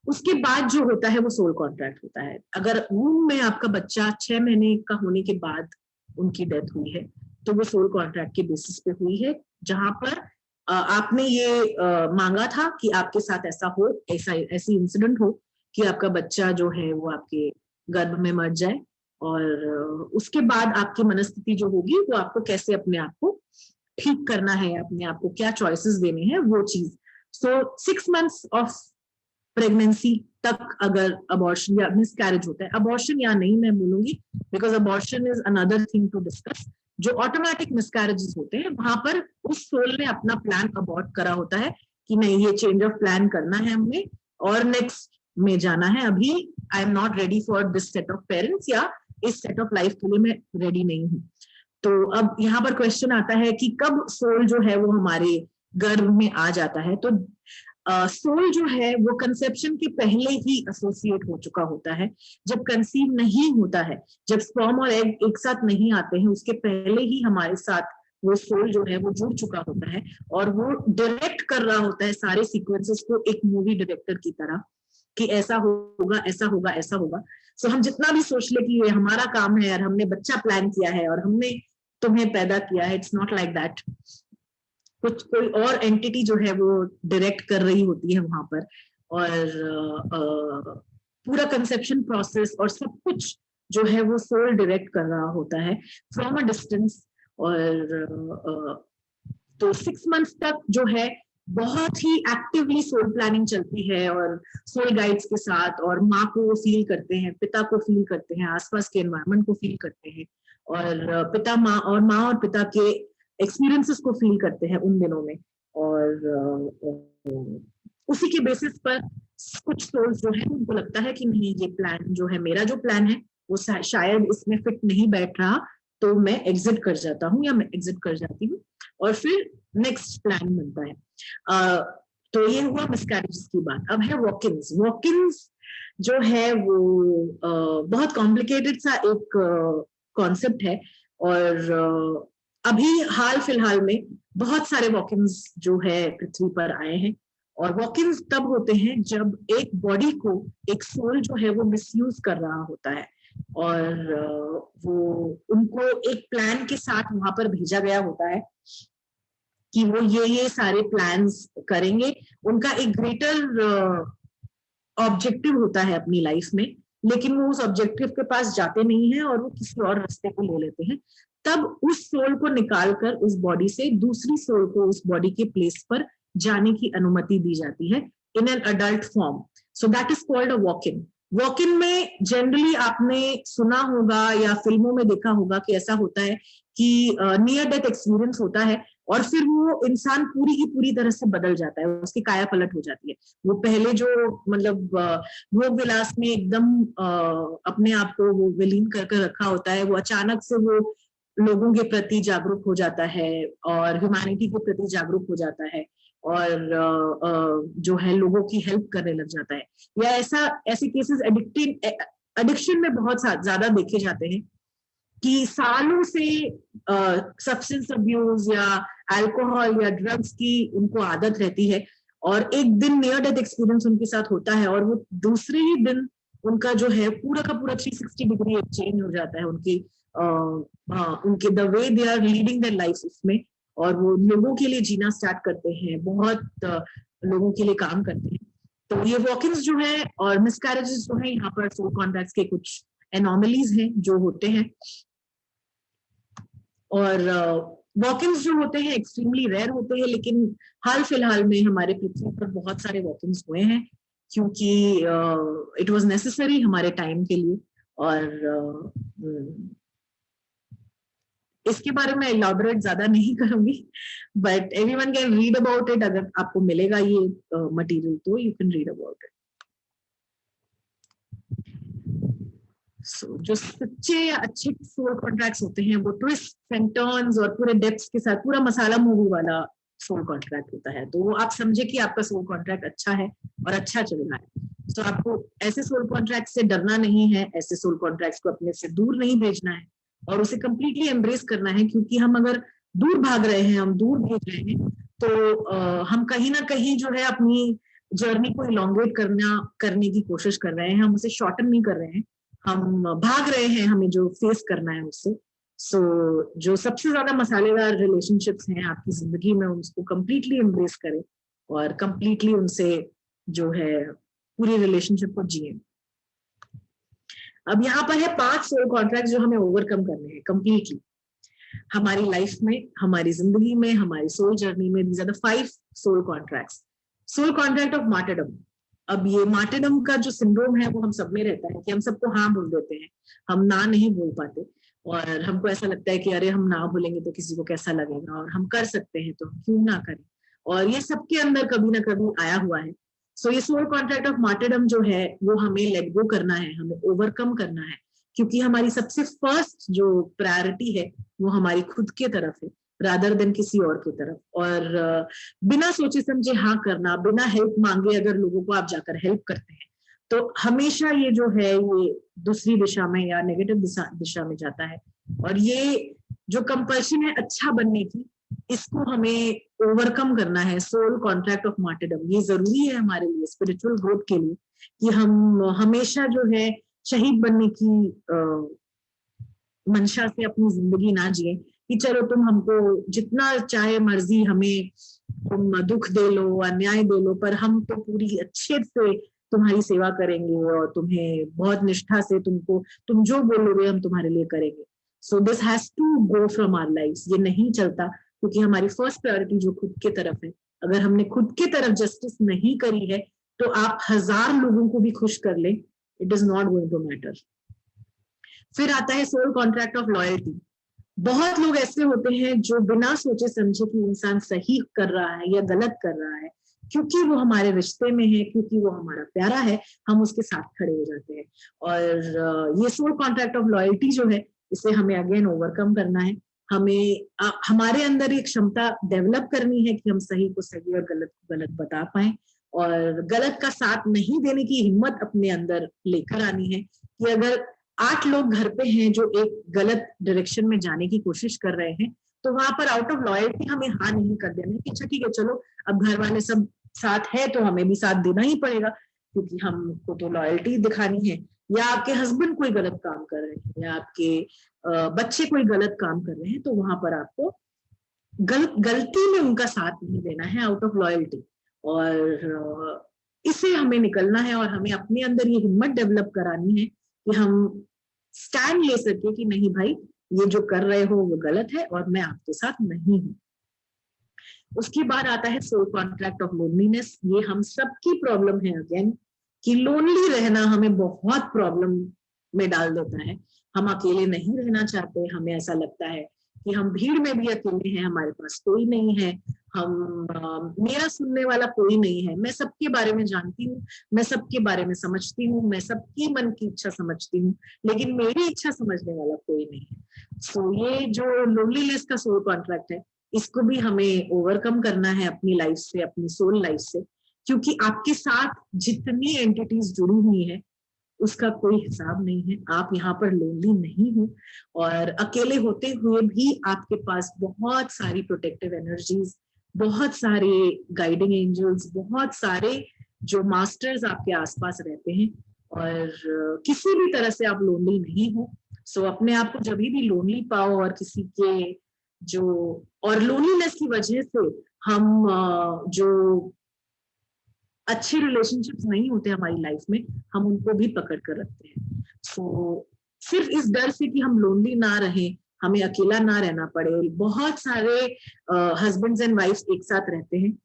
उसके बाद जो होता है वो सोल कॉन्ट्रैक्ट होता है। अगर वूम में आपका बच्चा 6 महीने का होने के बाद उनकी डेथ हुई है, तो वो सोल कॉन्ट्रैक्ट के बेसिस पे हुई है, जहां पर आपने ये मांगा था कि आपके साथ ऐसा हो, ऐसी इंसिडेंट हो कि आपका बच्चा जो है वो आपके गर्भ में मर जाए, और उसके बाद आपकी मनस्थिति जो होगी वो आपको कैसे अपने आप को ठीक करना है, अपने आप को क्या चॉइसेस देने हैं, वो चीज। सो 6 मंथ्स ऑफ प्रेगनेंसी तक अगर अबॉर्शन या मिसकैरेज होता है, अबॉर्शन या नहीं मैं बोलूंगी because abortion is another thing to discuss, जो ऑटोमेटिक मिसकैरेजेस होते हैं वहां पर उस सोल ने अपना प्लान अबॉर्ट करा होता है कि नहीं ये चेंज ऑफ प्लान करना है हमें और नेक्स्ट में जाना है, अभी I am not ready for this set of parents या इस सेट ऑफ लाइफ के लिए मैं रेडी नहीं हूँ। तो अब यहाँ पर क्वेश्चन आता है कि कब सोल जो है वो हमारे गर्भ में आ जाता है। तो सोल जो है वो कंसेप्शन के पहले ही एसोसिएट हो चुका होता है, जब कंसीव नहीं होता है, जब स्पर्म और एग एक साथ नहीं आते हैं, उसके पहले ही हमारे साथ वो सोल जो है वो जुड़ चुका होता है और वो डायरेक्ट कर रहा होता है सारे सीक्वेंसेस को एक मूवी डायरेक्टर की तरह कि ऐसा होगा ऐसा होगा ऐसा होगा। सो हम जितना भी सोच ले कि ये हमारा काम है और हमने बच्चा प्लान किया है और हमने तुम्हें पैदा किया है, इट्स नॉट लाइक दैट। कुछ कोई और एंटिटी जो है वो डायरेक्ट कर रही होती है वहां पर और पूरा कंसेप्शन प्रोसेस और सब कुछ जो है वो सोल डायरेक्ट कर रहा होता है फ्रॉम अ डिस्टेंस। और तो 6 months तक जो है बहुत ही एक्टिवली सोल प्लानिंग चलती है और सोल गाइड्स के साथ, और माँ को फील करते हैं, पिता को फील करते हैं, आसपास के एनवायरनमेंट को फील करते हैं और पिता माँ और पिता के एक्सपीरियंसेस को फील करते हैं उन दिनों में। और उसी के बेसिस पर कुछ सोल्स जो है उनको लगता है कि नहीं ये प्लान जो है, मेरा जो प्लान है वो शायद इसमें फिट नहीं बैठ रहा, तो मैं एग्जिट कर जाता हूँ या मैं एग्जिट कर जाती हूँ और फिर नेक्स्ट प्लान बनता है। तो ये हुआ मिसकैरेजेस की बात। अब है वॉक-इन्स। वॉक-इन्स जो है वो बहुत कॉम्प्लिकेटेड सा एक कॉन्सेप्ट है और अभी हाल फिलहाल में बहुत सारे वॉक-इन्स जो है पृथ्वी पर आए हैं। और वॉक-इन्स तब होते हैं जब एक बॉडी को एक सोल जो है वो मिसयूज कर रहा होता है और वो उनको एक प्लान के साथ वहां पर भेजा गया होता है कि वो ये सारे प्लान्स करेंगे। उनका एक ग्रेटर ऑब्जेक्टिव होता है अपनी लाइफ में, लेकिन वो उस ऑब्जेक्टिव के पास जाते नहीं है और वो किसी और रास्ते को ले लेते हैं। तब उस सोल को निकालकर उस बॉडी से दूसरी सोल को उस बॉडी के प्लेस पर जाने की अनुमति दी जाती है in an adult form. So that is called a walk-in. Walk-in में जनरली आपने सुना होगा या फिल्मों में देखा होगा कि ऐसा होता है कि नियर डेथ एक्सपीरियंस होता है और फिर वो इंसान पूरी की पूरी तरह से बदल जाता है, उसकी काया पलट हो जाती है। वो पहले जो मतलब भोग विलास में एकदम अपने आप को वो विलीन करके रखा होता है, वो अचानक से वो लोगों के प्रति जागरूक हो जाता है और ह्यूमैनिटी के प्रति जागरूक हो जाता है और जो है लोगों की हेल्प करने लग जाता है। या ऐसे केसेस एडिक्शन में बहुत ज्यादा देखे जाते हैं कि सालों से सब्सटेंस अब्यूज या अल्कोहल या ड्रग्स की उनको आदत रहती है और एक दिन नियर डेथ एक्सपीरियंस उनके साथ होता है और वो दूसरे ही दिन उनका जो है पूरा का पूरा 360 डिग्री चेंज हो जाता है उनके the way they are leading their life उसमें, और वो लोगों के लिए जीना स्टार्ट करते हैं, बहुत लोगों के लिए काम करते हैं। तो ये वॉक-इन्स जो है और मिसकैरेजेस जो है यहाँ पर सोल कॉन्ट्रैक्ट्स के कुछ एनोमलीज हैं जो होते हैं। और वॉक-इन्स जो होते हैं एक्सट्रीमली रेयर होते हैं, लेकिन हाल फिलहाल में हमारे पृथ्वी पर बहुत सारे वॉक-इन्स हुए हैं क्योंकि इट वाज नेसेसरी हमारे टाइम के लिए। और इसके बारे में इलाबोरेट ज्यादा नहीं करूंगी, but everyone can read about it. अगर आपको मिलेगा ये मटेरियल तो you can read about it. So, जो सच्चे या अच्छे सोल कॉन्ट्रैक्ट्स होते हैं वो ट्विस्ट एंड टर्न्स और पूरे डेप्थ्स के साथ पूरा मसाला मूवी वाला सोल कॉन्ट्रैक्ट होता है। तो वो आप समझे कि आपका सोल कॉन्ट्रैक्ट अच्छा है और अच्छा चल रहा है। तो आपको ऐसे सोल कॉन्ट्रैक्ट से डरना नहीं है, ऐसे सोल कॉन्ट्रैक्ट्स को अपने से दूर नहीं भेजना है और उसे कंप्लीटली एम्ब्रेस करना है, क्योंकि हम अगर दूर भाग रहे हैं, हम दूर भेज रहे हैं, तो हम कहीं ना कहीं जो है अपनी जर्नी को इलोंगेट करने की कोशिश कर रहे हैं, हम उसे शॉर्टन नहीं कर रहे हैं, हम भाग रहे हैं हमें जो फेस करना है उससे। सो जो सबसे ज्यादा मसालेदार रिलेशनशिप्स हैं आपकी जिंदगी में, उसको कंप्लीटली एम्ब्रेस करें और कंप्लीटली उनसे जो है पूरी रिलेशनशिप को जिए। अब यहाँ पर है 5 सोल कॉन्ट्रैक्ट जो हमें ओवरकम करने हैं कंप्लीटली हमारी लाइफ में, हमारी जिंदगी में, हमारी सोल जर्नी में। These are the 5 soul contracts. Soul contract of martyrdom. अब ये मार्टिनम का जो सिंड्रोम है वो हम सब में रहता है कि हम सबको हाँ बोल देते हैं, हम ना नहीं बोल पाते, और हमको ऐसा लगता है कि अरे हम ना बोलेंगे तो किसी को कैसा लगेगा, और हम कर सकते हैं तो हम क्यों ना करें, और ये सबके अंदर कभी ना कभी आया हुआ है। सो ये सोल कॉन्ट्रैक्ट ऑफ मार्टिनम जो है वो हमें लेट गो करना है, हमें ओवरकम करना है, क्योंकि हमारी सबसे फर्स्ट जो प्रायोरिटी है वो हमारी खुद के तरफ है रादर देन किसी और की तरफ। और बिना सोचे समझे हाँ करना, बिना हेल्प मांगे अगर लोगों को आप जाकर हेल्प करते हैं तो हमेशा ये जो है ये दूसरी दिशा में या नेगेटिव दिशा में जाता है। और ये जो कंपल्शन है अच्छा बनने की, इसको हमें ओवरकम करना है। सोल कॉन्ट्रैक्ट ऑफ मार्टिरडम ये जरूरी है हमारे लिए स्पिरिचुअल ग्रोथ के लिए, कि हम हमेशा जो है शहीद बनने की मंशा से अपनी जिंदगी ना जिए कि चलो तुम हमको जितना चाहे मर्जी हमें तुम दुख दे लो, अन्याय दे लो, पर हम तो पूरी अच्छे से तुम्हारी सेवा करेंगे और तुम्हें बहुत निष्ठा से तुम जो बोलोगे हम तुम्हारे लिए करेंगे। So this has to go from our lives. ये नहीं चलता, क्योंकि हमारी फर्स्ट प्रायोरिटी जो खुद के तरफ है, अगर हमने खुद के तरफ जस्टिस नहीं करी है तो आप 1000 लोगों को भी खुश कर ले, it is not going to matter. फिर आता है सोल कॉन्ट्रैक्ट ऑफ लॉयल्टी। बहुत लोग ऐसे होते हैं जो बिना सोचे समझे कि इंसान सही कर रहा है या गलत कर रहा है, क्योंकि वो हमारे रिश्ते में है, क्योंकि वो हमारा प्यारा है, हम उसके साथ खड़े हो जाते हैं। और ये सोल कॉन्ट्रैक्ट ऑफ लॉयल्टी जो है, इसे हमें अगेन ओवरकम करना है। हमें हमारे अंदर एक क्षमता डेवलप करनी है कि हम सही को सही और गलत को गलत बता पाए, और गलत का साथ नहीं देने की हिम्मत अपने अंदर लेकर आनी है कि अगर 8 लोग घर पे हैं जो एक गलत डायरेक्शन में जाने की कोशिश कर रहे हैं, तो वहां पर आउट ऑफ लॉयल्टी हमें हाँ नहीं कर देना कि अच्छा ठीक है चलो अब घर वाले सब साथ है तो हमें भी साथ देना ही पड़ेगा, क्योंकि हमको तो लॉयल्टी दिखानी है। या आपके हस्बैंड कोई गलत काम कर रहे हैं या आपके बच्चे कोई गलत काम कर रहे हैं, तो वहां पर आपको गलती में उनका साथ नहीं देना है आउट ऑफ लॉयल्टी। और इसे हमें निकलना है, और हमें अपने अंदर ये हिम्मत डेवलप करानी है कि हम स्टैंड ले सके कि नहीं भाई ये जो कर रहे हो वो गलत है और मैं आपके साथ नहीं हूं। उसके बाद आता है सोल कॉन्ट्रैक्ट ऑफ लोनलीनेस। ये हम सबकी प्रॉब्लम है अगेन, कि लोनली रहना हमें बहुत प्रॉब्लम में डाल देता है। हम अकेले नहीं रहना चाहते, हमें ऐसा लगता है कि हम भीड़ में भी अकेले हैं, हमारे पास कोई नहीं है, मेरा सुनने वाला कोई नहीं है, मैं सबके बारे में जानती हूँ, मैं सबके बारे में समझती हूँ, मैं सबकी मन की इच्छा समझती हूँ, लेकिन मेरी इच्छा समझने वाला कोई नहीं है। सो ये जो लोनलीनेस का सोल कॉन्ट्रैक्ट है, इसको भी हमें ओवरकम करना है अपनी लाइफ से, अपनी सोल लाइफ से, क्योंकि आपके साथ जितनी एंटिटीज जुड़ी हुई है उसका कोई हिसाब नहीं है। आप यहाँ पर लोनली नहीं हो, और अकेले होते हुए भी आपके पास बहुत सारी प्रोटेक्टिव एनर्जीज, बहुत सारे गाइडिंग एंजल्स, बहुत सारे जो मास्टर्स आपके आसपास रहते हैं, और किसी भी तरह से आप लोनली नहीं हो। सो अपने आप को जब भी लोनली पाओ और किसी के जो, और लोनलीनेस की वजह से हम जो अच्छे रिलेशनशिप्स नहीं होते हमारी लाइफ में, हम उनको भी पकड़ कर रखते हैं। सो सिर्फ इस डर से कि हम लोनली ना रहें, हमें अकेला ना रहना पड़े। बहुत सारे हस्बैंड्स एंड वाइफ्स एक साथ रहते हैं,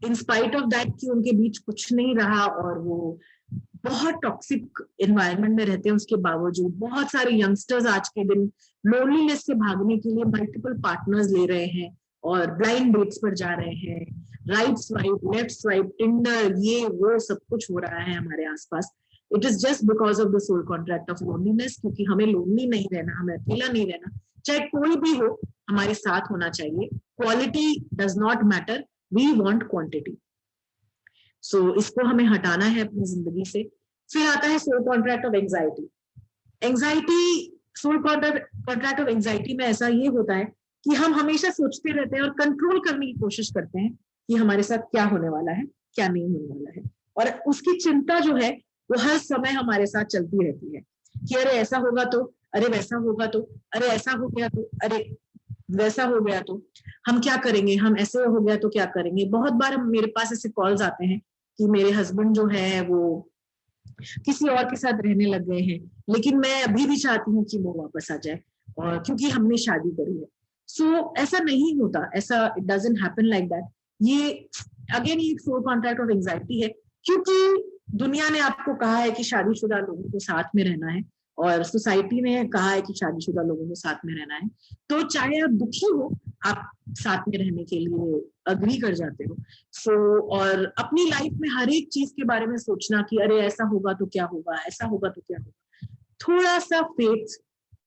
इन स्पाइट ऑफ दैट कि उनके बीच कुछ नहीं रहा और वो बहुत टॉक्सिक एनवायरनमेंट में रहते हैं, उसके बावजूद बहुत सारे यंगस्टर्स आज के दिन लोनलीनेस से भागने के लिए मल्टीपल पार्टनर्स ले रहे हैं और ब्लाइंड डेट्स पर जा रहे हैं, right swipe, left swipe, Tinder, ये वो सब कुछ हो रहा है हमारे आसपास। It is just because of the soul contract of loneliness, क्योंकि हमें लोनली नहीं रहना, हमें अकेला नहीं रहना, चाहे कोई भी हो हमारे साथ होना चाहिए। Quality does not matter, we want quantity. So इसको हमें हटाना है अपनी जिंदगी से। फिर आता है soul contract of anxiety. Anxiety, soul contract of anxiety में ऐसा ये होता है कि हम हमेशा सोचते रहते हैं और कंट्रोल करने की कोशिश करते हैं कि हमारे साथ क्या होने वाला है, क्या नहीं होने वाला है, और उसकी चिंता जो है वो हर समय हमारे साथ चलती रहती है कि अरे ऐसा होगा तो, अरे वैसा होगा तो, अरे ऐसा हो गया तो, अरे वैसा हो गया तो, हम क्या करेंगे, हम ऐसे हो गया तो क्या करेंगे। बहुत बार मेरे पास ऐसे कॉल्स आते हैं कि मेरे हस्बैंड जो है वो किसी और के साथ रहने लग गए हैं, लेकिन मैं अभी भी चाहती हूँ कि वो वापस आ जाए, और क्योंकि हमने शादी करी है। सो ऐसा नहीं होता, ऐसा it doesn't happen like that. ये अगेन ये सोल कॉन्ट्रैक्ट ऑफ एंजाइटी है क्योंकि दुनिया ने आपको कहा है कि शादीशुदा लोगों को साथ में रहना है और सोसाइटी ने कहा है कि शादीशुदा लोगों को साथ में रहना है, तो चाहे आप दुखी हो, आप साथ में रहने के लिए अग्री कर जाते हो। और अपनी लाइफ में हर एक चीज के बारे में सोचना कि अरे ऐसा होगा तो क्या होगा, ऐसा होगा तो क्या होगा, थोड़ा सा फेथ,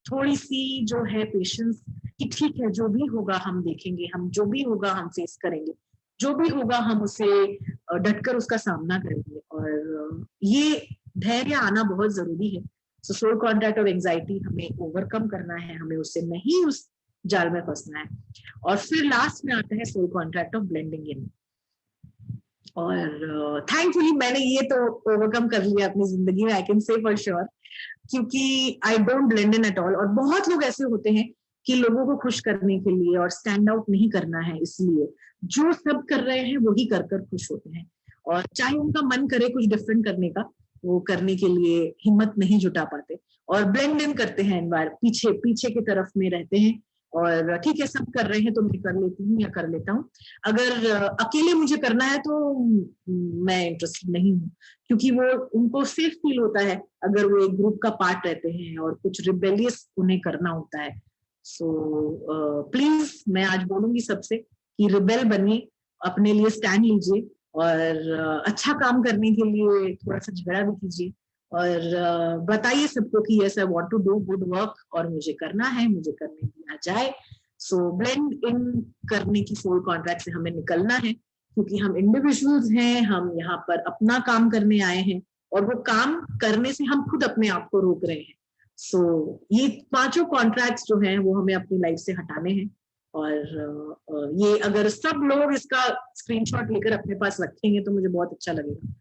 थोड़ी सी जो है पेशेंस कि ठीक है जो भी होगा हम देखेंगे, हम जो भी होगा हम फेस करेंगे, जो भी होगा हम उसे डटकर उसका सामना करेंगे। और ये धैर्य आना बहुत जरूरी है। सोल कॉन्ट्रैक्ट और एंजाइटी हमें ओवरकम करना है, हमें उससे नहीं उस जाल में फंसना है। और फिर लास्ट में आता है soul contract of blending in. और थैंकफुली मैंने ये तो ओवरकम कर लिया अपनी जिंदगी में, I can say for sure, क्योंकि I don't blend in at all. और बहुत लोग ऐसे होते हैं कि लोगों को खुश करने के लिए और स्टैंड आउट नहीं करना है, इसलिए जो सब कर रहे हैं वही कर कर खुश होते हैं। और चाहे उनका मन करे कुछ डिफरेंट करने का, वो करने के लिए हिम्मत नहीं जुटा पाते और ब्लेंड इन करते हैं, पीछे पीछे की तरफ में रहते हैं। और ठीक है सब कर रहे हैं तो मैं कर लेती हूँ या कर लेता हूँ, अगर अकेले मुझे करना है तो मैं इंटरेस्टेड नहीं हूँ, क्योंकि वो उनको सेफ फील होता है अगर वो एक ग्रुप का पार्ट रहते हैं और कुछ रिबेलियस उन्हें करना होता है। प्लीज मैं आज बोलूंगी सबसे कि रिबेल बनिए, अपने लिए स्टैंड लीजिए और अच्छा काम करने के लिए थोड़ा सा झगड़ा भी कीजिए और बताइए सबको कि yes I want to do good work और मुझे करना है, मुझे करने दिया जाए। ब्लेंड इन करने की सोल कॉन्ट्रैक्ट से हमें निकलना है, क्योंकि हम इंडिविजुअल्स हैं, हम यहाँ पर अपना काम करने आए हैं और वो काम करने से हम खुद अपने आप को रोक रहे हैं। ये 5 कॉन्ट्रैक्ट्स जो हैं वो हमें अपनी लाइफ से हटाने हैं। और ये अगर सब लोग इसका स्क्रीनशॉट लेकर अपने पास रखेंगे तो मुझे बहुत अच्छा लगेगा,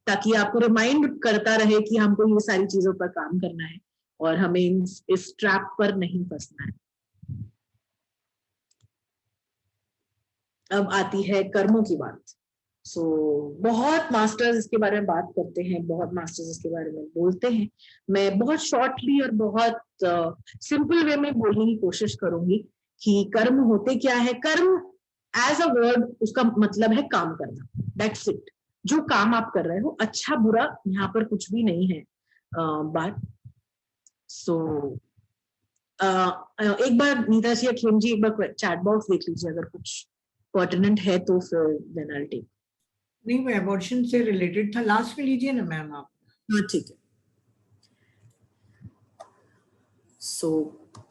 ताकि आपको रिमाइंड करता रहे कि हमको ये सारी चीजों पर काम करना है और हमें इस ट्रैप पर नहीं फंसना है। अब आती है कर्मों की बात। बहुत मास्टर्स इसके बारे में बात करते हैं, बहुत मास्टर्स इसके बारे में बोलते हैं। मैं बहुत शॉर्टली और बहुत सिंपल वे में बोलने की कोशिश करूंगी कि कर्म होते क्या है। कर्म एज अ वर्ड उसका मतलब है काम करना, दैट्स इट। जो काम आप कर रहे हो, अच्छा बुरा यहाँ पर कुछ भी नहीं है बात। एक बार नीता जी, अखिम जी, एक बार चैट बॉक्स देख लीजिए, अगर कुछ पर्टिनेंट है तो फिर देन आई विल टेक। नहीं, वो एबॉर्शन से रिलेटेड था, लास्ट में लीजिए ना मैम आप। हाँ ठीक है।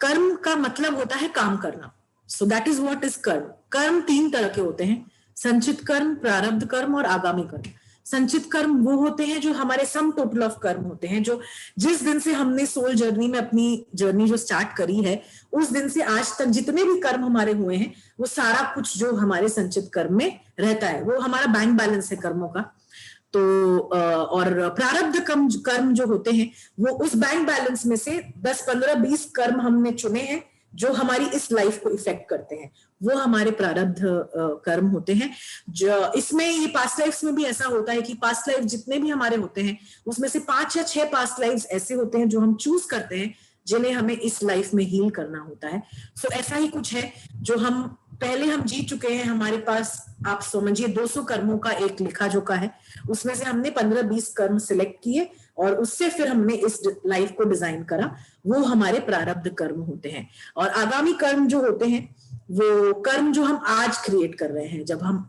कर्म का मतलब होता है काम करना। दैट इज व्हाट इज कर्म। कर्म 3 तरह के होते हैं, संचित कर्म, प्रारब्ध कर्म और आगामी कर्म। संचित कर्म वो होते हैं जो हमारे सम टोटल ऑफ कर्म होते हैं, जो जिस दिन से हमने सोल जर्नी में अपनी जर्नी जो स्टार्ट करी है, उस दिन से आज तक जितने भी कर्म हमारे हुए हैं वो सारा कुछ जो हमारे संचित कर्म में रहता है, वो हमारा बैंक बैलेंस है कर्मों का। और प्रारब्ध कर्म जो होते हैं वो उस बैंक बैलेंस में से 10, 15, 20 कर्म हमने चुने हैं जो हमारी इस लाइफ को इफेक्ट करते हैं, वो हमारे प्रारब्ध कर्म होते हैं। जो इसमें ये पास्ट लाइफ्स में भी ऐसा होता है कि पास्ट लाइफ जितने भी हमारे होते हैं उसमें से 5 या 6 पास्ट लाइफ्स ऐसे होते हैं जो हम चूज करते हैं, जिन्हें हमें इस लाइफ में हील करना होता है। ऐसा ही कुछ है जो हम पहले हम जी चुके हैं, हमारे पास आप समझिए 200 कर्मों का एक लेखा जोखा है, उसमें से हमने 15-20 कर्म सिलेक्ट किए और उससे फिर हमने इस लाइफ को डिजाइन करा, वो हमारे प्रारब्ध कर्म होते हैं। और आगामी कर्म जो होते हैं वो कर्म जो हम आज क्रिएट कर रहे हैं, जब हम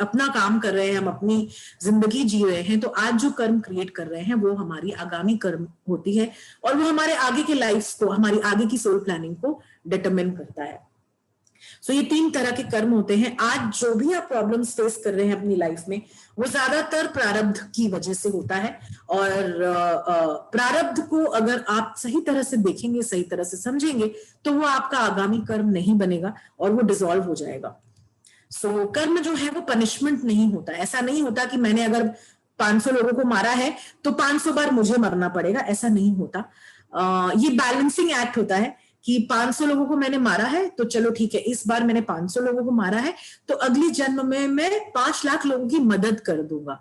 अपना काम कर रहे हैं, हम अपनी जिंदगी जी रहे हैं, तो आज जो कर्म क्रिएट कर रहे हैं वो हमारी आगामी कर्म होती है और वो हमारे आगे की लाइफ को, हमारी आगे की सोल प्लानिंग को डिटरमिन करता है। ये 3 तरह के कर्म होते हैं। आज जो भी आप प्रॉब्लम्स फेस कर रहे हैं अपनी लाइफ में वो ज्यादातर प्रारब्ध की वजह से होता है। और प्रारब्ध को अगर आप सही तरह से देखेंगे, सही तरह से समझेंगे, तो वो आपका आगामी कर्म नहीं बनेगा और वो डिसॉल्व हो जाएगा। कर्म जो है वो पनिशमेंट नहीं होता। ऐसा नहीं होता कि मैंने अगर 500 लोगों को मारा है तो 500 बार मुझे मरना पड़ेगा, ऐसा नहीं होता। ये बैलेंसिंग एक्ट होता है कि 500 लोगों को मैंने मारा है तो चलो ठीक है, इस बार मैंने 500 लोगों को मारा है तो अगली जन्म में मैं 5 लाख लोगों की मदद कर दूंगा।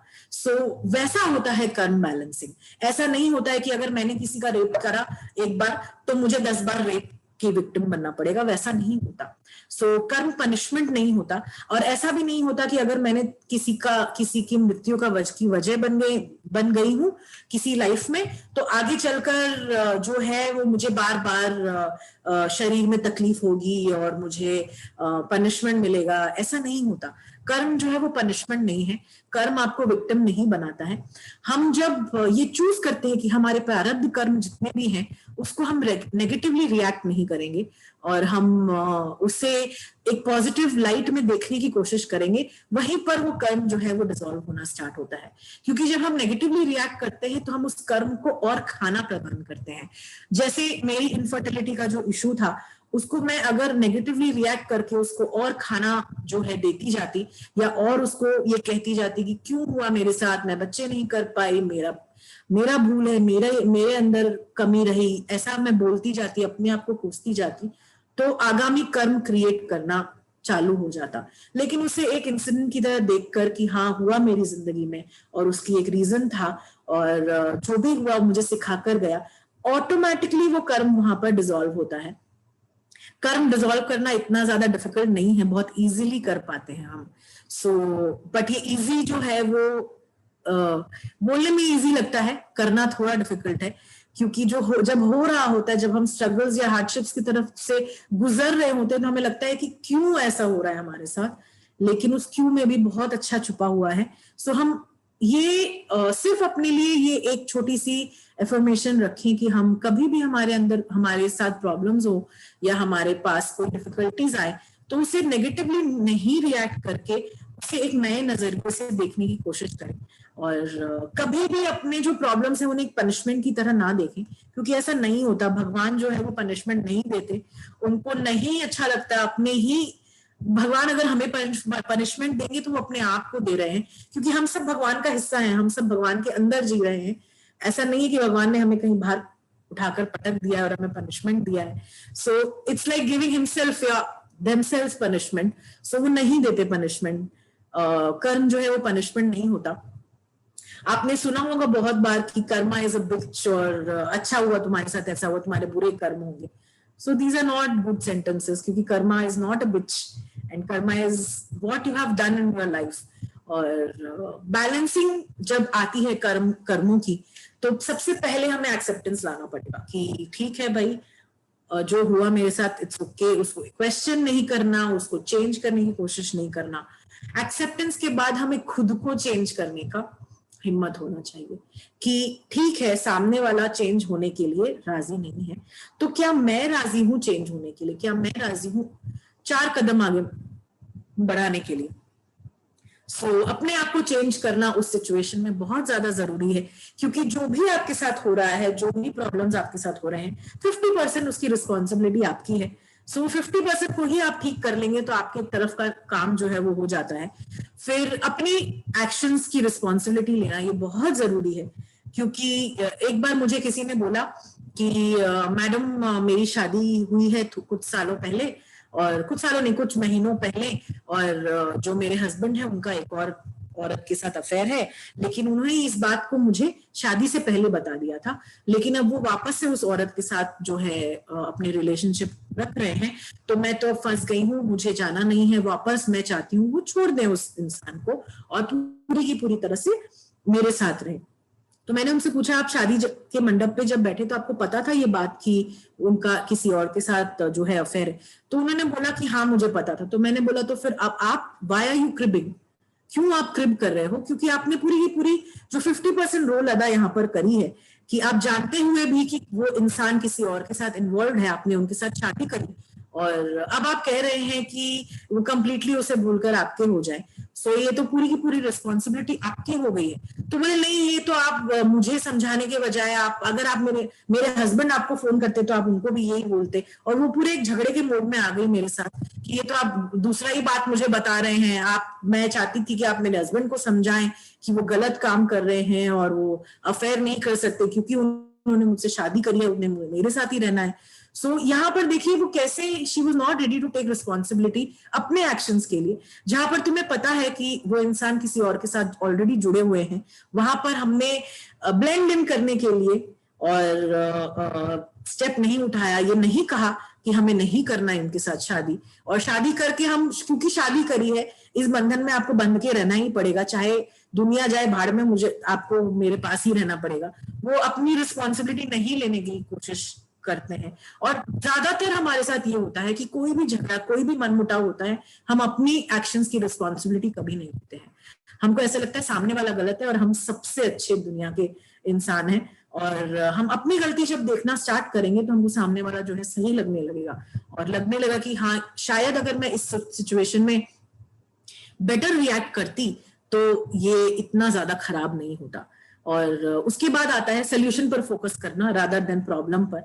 वैसा होता है कर्म बैलेंसिंग। ऐसा नहीं होता है कि अगर मैंने किसी का रेप करा एक बार तो मुझे 10 बार रेप की विक्टिम बनना पड़ेगा, वैसा नहीं होता। सो कर्म पनिशमेंट नहीं होता, और ऐसा भी नहीं होता कि अगर मैंने किसी की मृत्यु की वजह बन गई हूं किसी लाइफ में, तो आगे चलकर जो है वो मुझे बार बार शरीर में तकलीफ होगी और मुझे पनिशमेंट मिलेगा, ऐसा नहीं होता। कर्म जो है वो पनिशमेंट नहीं है, कर्म आपको विक्टिम नहीं बनाता है। हम जब ये चूज करते हैं कि हमारे प्रारब्ध कर्म जितने भी हैं उसको हम नेगेटिवली रिएक्ट नहीं करेंगे और हम उससे एक पॉजिटिव लाइट में देखने की कोशिश करेंगे, वहीं पर वो कर्म जो है वो डिसॉल्व होना स्टार्ट होता है। क्योंकि जब हम नेगेटिवली रिएक्ट करते हैं तो हम उस कर्म को और खाना प्रदान करते हैं। जैसे मेरी इनफर्टिलिटी का जो इशू था, उसको मैं अगर नेगेटिवली रिएक्ट करके उसको और खाना जो है देती जाती, या और उसको ये कहती जाती कि क्यों हुआ मेरे साथ, मैं बच्चे नहीं कर पाई, मेरा भूल है, मेरे अंदर कमी रही, ऐसा मैं बोलती जाती, अपने आप को कोसती जाती, तो आगामी कर्म क्रिएट करना चालू हो जाता। लेकिन उसे एक इंसिडेंट की तरह देखकर कि हाँ हुआ मेरी जिंदगी में और उसकी एक रीजन था और जो भी हुआ मुझे सिखाकर गया, ऑटोमेटिकली वो कर्म वहां पर डिसॉल्व होता है। कर्म डिसॉल्व करना इतना ज्यादा डिफिकल्ट नहीं है, बहुत इजीली कर पाते हैं हम। बट ये इजी जो है वो बोलने में इजी लगता है, करना थोड़ा डिफिकल्ट है। क्योंकि जब हो रहा होता है, जब हम स्ट्रगल्स या हार्डशिप्स की तरफ से गुजर रहे होते हैं, तो हमें लगता है कि क्यों ऐसा हो रहा है हमारे साथ, लेकिन उस क्यों में भी बहुत अच्छा छुपा हुआ है। सो हम ये सिर्फ अपने लिए ये एक छोटी सी एफर्मेशन रखें कि हम कभी भी हमारे साथ प्रॉब्लम्स हो या हमारे पास कोई डिफिकल्टीज आए, तो उसे नेगेटिवली नहीं रिएक्ट करके उसे एक नए नजरिए से देखने की कोशिश करें। और कभी भी अपने जो प्रॉब्लम्स है उन्हें एक पनिशमेंट की तरह ना देखें, क्योंकि ऐसा नहीं होता। भगवान जो है वो पनिशमेंट नहीं देते, उनको नहीं अच्छा लगता अपने ही। भगवान अगर हमें पनिशमेंट देंगे तो वो अपने आप को दे रहे हैं, क्योंकि हम सब भगवान का हिस्सा हैं, हम सब भगवान के अंदर जी रहे हैं। ऐसा नहीं है कि भगवान ने हमें कहीं बाहर उठाकर पटक दिया और हमें पनिशमेंट दिया है। So it's like giving himself या देमसेल्फ पनिशमेंट। सो वो नहीं देते पनिशमेंट। कर्म जो है वो पनिशमेंट नहीं होता। आपने सुना होगा बहुत बार कि कर्मा इज अ बिच, और अच्छा हुआ तुम्हारे साथ, ऐसा हुआ, तुम्हारे बुरे कर्म होंगे। So these are not good sentences, क्योंकि karma is not a bitch and karma is what you have done in your life. और बैलेंसिंग जब आती है कर्मों की, तो सबसे पहले हमें एक्सेप्टेंस लाना पड़ेगा कि ठीक है भाई, जो हुआ मेरे साथ इट्स ओके, उसको क्वेश्चन नहीं करना, उसको चेंज करने की कोशिश नहीं करना। एक्सेप्टेंस के बाद हमें खुद को चेंज करने का हिम्मत होना चाहिए कि ठीक है, सामने वाला चेंज होने के लिए राजी नहीं है, तो क्या मैं राजी हूं चेंज होने के लिए? क्या मैं राजी हूं 4 कदम आगे बढ़ाने के लिए? अपने आप को चेंज करना उस सिचुएशन में बहुत ज्यादा जरूरी है, क्योंकि जो भी आपके साथ हो रहा है, जो भी प्रॉब्लम्स आपके साथ हो रहे हैं, 50% उसकी रिस्पॉन्सिबिलिटी आपकी है। 50% को ही आप ठीक कर लेंगे तो आपके तरफ का काम जो है वो हो जाता है। फिर अपनी एक्शंस की रिस्पॉन्सिबिलिटी लेना ये बहुत जरूरी है, क्योंकि एक बार मुझे किसी ने बोला कि मैडम मेरी शादी हुई है कुछ सालों पहले, और कुछ सालों नहीं, कुछ महीनों पहले, और जो मेरे हस्बैंड है उनका एक और औरत के साथ अफेयर है, लेकिन उन्होंने इस बात को मुझे शादी से पहले बता दिया था, लेकिन अब वो वापस से उस औरत के साथ जो है अपने रिलेशनशिप रख रहे हैं, तो मैं तो फंस गई हूँ, मुझे जाना नहीं है वापस, मैं चाहती हूँ वो छोड़ दें उस इंसान को और पूरी की पूरी तरह से मेरे साथ रहे। तो मैंने उनसे पूछा, आप शादी के मंडप पे जब बैठे तो आपको पता था ये बात कि उनका किसी और के साथ जो है अफेयर है? तो उन्होंने बोला कि हाँ मुझे पता था। तो मैंने बोला तो फिर आप व्हाई आर यू क्रिबिंग, क्यों आप क्रिब कर रहे हो? क्योंकि आपने पूरी की पूरी जो 50% रोल अदा यहाँ पर करी है कि आप जानते हुए भी कि वो इंसान किसी और के साथ इन्वॉल्व है, आपने उनके साथ शादी करी, और अब आप कह रहे हैं कि वो कंप्लीटली उसे भूलकर आपके हो जाए। ये तो पूरी की पूरी रिस्पॉन्सिबिलिटी आपकी हो गई है। तो बोले नहीं, ये तो आप मुझे समझाने के बजाय अगर आप मेरे हस्बैंड आपको फोन करते तो आप उनको भी यही बोलते, और वो पूरे एक झगड़े के मोड में आ गई मेरे साथ कि ये तो आप दूसरा ही बात मुझे बता रहे हैं। मैं चाहती थी कि आप मेरे हस्बैंड को समझाएं कि वो गलत काम कर रहे हैं और वो अफेयर नहीं कर सकते क्योंकि उन्होंने मुझसे शादी करी है, उन्हें मेरे साथ ही रहना है। यहाँ पर देखिए वो कैसे she was not ready to take responsibility अपने एक्शंस के लिए। जहां पर तुम्हें पता है कि वो इंसान किसी और के साथ ऑलरेडी जुड़े हुए हैं, वहां पर हमने ब्लेंड इन करने के लिए और स्टेप नहीं उठाया, ये नहीं कहा कि हमें नहीं करना है उनके साथ शादी, और शादी करके हम, क्योंकि शादी करी है, इस बंधन में आपको बंध के रहना ही पड़ेगा, चाहे दुनिया जाए भाड़ में, मुझे आपको मेरे पास ही रहना पड़ेगा, वो अपनी रिस्पॉन्सिबिलिटी नहीं लेने की कोशिश करते हैं। और ज्यादातर हमारे साथ ये होता है कि कोई भी झगड़ा, कोई भी मनमुटाव होता है, हम अपनी एक्शंस की रिस्पॉन्सिबिलिटी कभी नहीं लेते हैं। हमको ऐसा लगता है सामने वाला गलत है और हम सबसे अच्छे दुनिया के इंसान हैं, और हम अपनी गलती जब देखना स्टार्ट करेंगे तो हमको सामने वाला जो है सही लगने लगेगा, और लगने लगा कि हाँ शायद अगर मैं इस सिचुएशन में बेटर रिएक्ट करती तो ये इतना ज्यादा खराब नहीं होता। और उसके बाद आता है सोल्यूशन पर फोकस करना रादर देन प्रॉब्लम पर।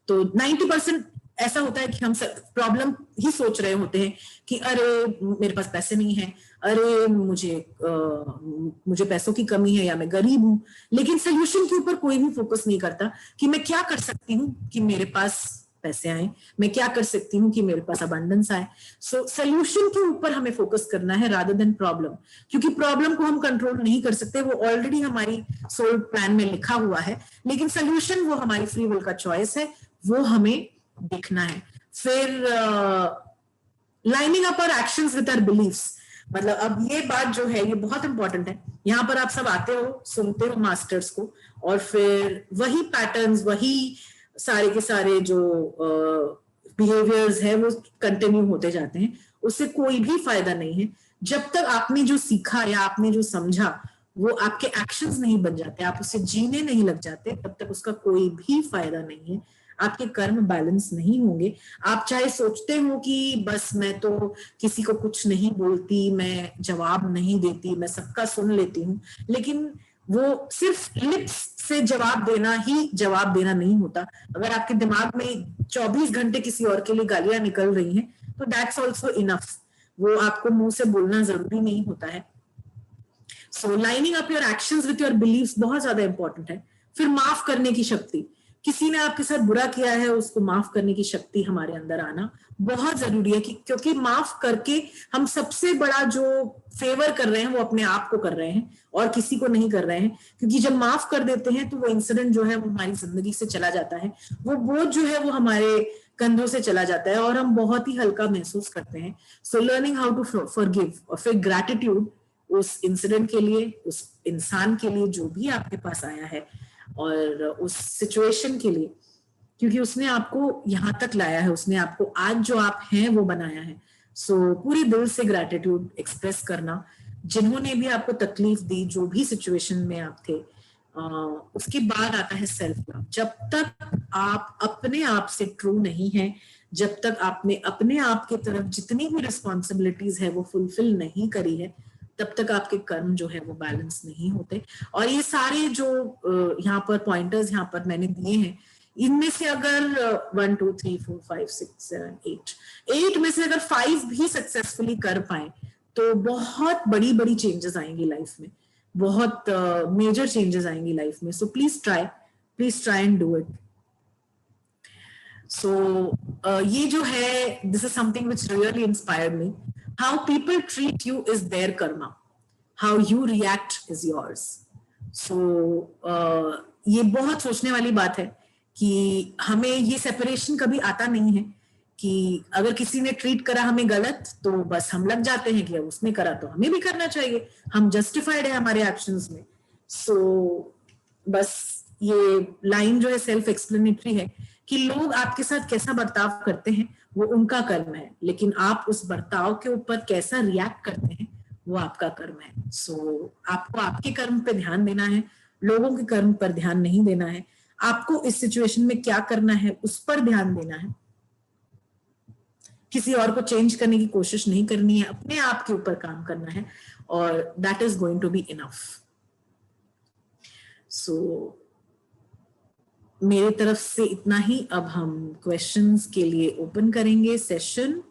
तो 90% ऐसा होता है कि हम प्रॉब्लम ही सोच रहे होते हैं कि अरे मेरे पास पैसे नहीं है, अरे मुझे पैसों की कमी है, या मैं गरीब हूं, लेकिन सोल्यूशन के ऊपर कोई भी फोकस नहीं करता कि मैं क्या कर सकती हूँ कि मेरे पास पैसे आए, मैं क्या कर सकती हूँ कि मेरे पास अबंडेंस आए। सो सोल्यूशन के ऊपर हमें फोकस करना है रादर देन प्रॉब्लम, क्योंकि प्रॉब्लम को हम कंट्रोल नहीं कर सकते, वो ऑलरेडी हमारी सोल प्लान में लिखा हुआ है, लेकिन सोल्यूशन वो हमारी फ्री विल का चॉइस है, वो हमें देखना है। फिर lining up our actions with our beliefs, मतलब अब ये बात जो है ये बहुत इंपॉर्टेंट है। यहाँ पर आप सब आते हो, सुनते हो मास्टर्स को, और फिर वही पैटर्न्स, वही सारे के सारे जो बिहेवियर्स है वो कंटिन्यू होते जाते हैं, उससे कोई भी फायदा नहीं है। जब तक आपने जो सीखा या आपने जो समझा वो आपके एक्शंस नहीं बन जाते, आप उसे जीने नहीं लग जाते, तब तक उसका कोई भी फायदा नहीं है। आपके कर्म बैलेंस नहीं होंगे। आप चाहे सोचते हो कि बस मैं तो किसी को कुछ नहीं बोलती, मैं जवाब नहीं देती, मैं सबका सुन लेती हूँ, लेकिन वो सिर्फ लिप्स से जवाब देना ही जवाब देना नहीं होता। अगर आपके दिमाग में 24 घंटे किसी और के लिए गालियां निकल रही हैं तो दैट्स ऑल्सो इनफ, वो आपको मुंह से बोलना जरूरी नहीं होता है। So lining up your actions with your believes बहुत ज्यादा इंपॉर्टेंट है। फिर माफ करने की शक्ति, किसी ने आपके साथ बुरा किया है, उसको माफ करने की शक्ति हमारे अंदर आना बहुत जरूरी है, क्योंकि माफ करके हम सबसे बड़ा जो फेवर कर रहे हैं वो अपने आप को कर रहे हैं और किसी को नहीं कर रहे हैं। क्योंकि जब माफ कर देते हैं तो वो इंसिडेंट जो है वो हमारी जिंदगी से चला जाता है, वो बोझ जो है वो हमारे कंधों से चला जाता है और हम बहुत ही हल्का महसूस करते हैं। So learning how to forgive, और फिर ग्रैटिट्यूड उस इंसिडेंट के लिए, उस इंसान के लिए जो भी आपके पास आया है, और उस सिचुएशन के लिए, क्योंकि उसने आपको यहाँ तक लाया है, उसने आपको आज जो आप हैं वो बनाया है। सो पूरी दिल से ग्रैटिट्यूड एक्सप्रेस करना, जिन्होंने भी आपको तकलीफ दी, जो भी सिचुएशन में आप थे। उसके बाद आता है सेल्फ लव। जब तक आप अपने आप से ट्रू नहीं है, जब तक आपने अपने आप की तरफ जितनी भी रिस्पॉन्सिबिलिटीज है वो फुलफिल नहीं करी है, तब तक आपके कर्म जो है वो बैलेंस नहीं होते। और ये सारे जो यहाँ पर पॉइंटर्स यहाँ पर मैंने दिए हैं, इनमें से अगर 1 2 3 4 5 6 7 8 में से अगर 5 भी सक्सेसफुली कर पाए तो बहुत बड़ी बड़ी चेंजेस आएंगी लाइफ में, बहुत मेजर चेंजेस आएंगी लाइफ में। So please try and do it. So ये जो है, this is something which really inspired me. How people treat you is their karma. How you react is yours. So ये बहुत सोचने वाली बात है कि हमें ये सेपरेशन कभी आता नहीं है कि अगर किसी ने ट्रीट करा हमें गलत तो बस हम लग जाते हैं कि अब उसने करा तो हमें भी करना चाहिए, हम जस्टिफाइड है हमारे एक्शंस में। सो बस ये लाइन जो है सेल्फ एक्सप्लेनेटरी है कि लोग आपके साथ कैसा बर्ताव करते हैं वो उनका कर्म है, लेकिन आप उस बर्ताव के ऊपर कैसा रिएक्ट करते हैं वो आपका कर्म है। सो आपको आपके कर्म पे ध्यान देना है, लोगों के कर्म पर ध्यान नहीं देना है। आपको इस सिचुएशन में क्या करना है उस पर ध्यान देना है, किसी और को चेंज करने की कोशिश नहीं करनी है, अपने आप के ऊपर काम करना है, और that is going to be enough. So मेरी तरफ से इतना ही। अब हम क्वेश्चंस के लिए ओपन करेंगे सेशन।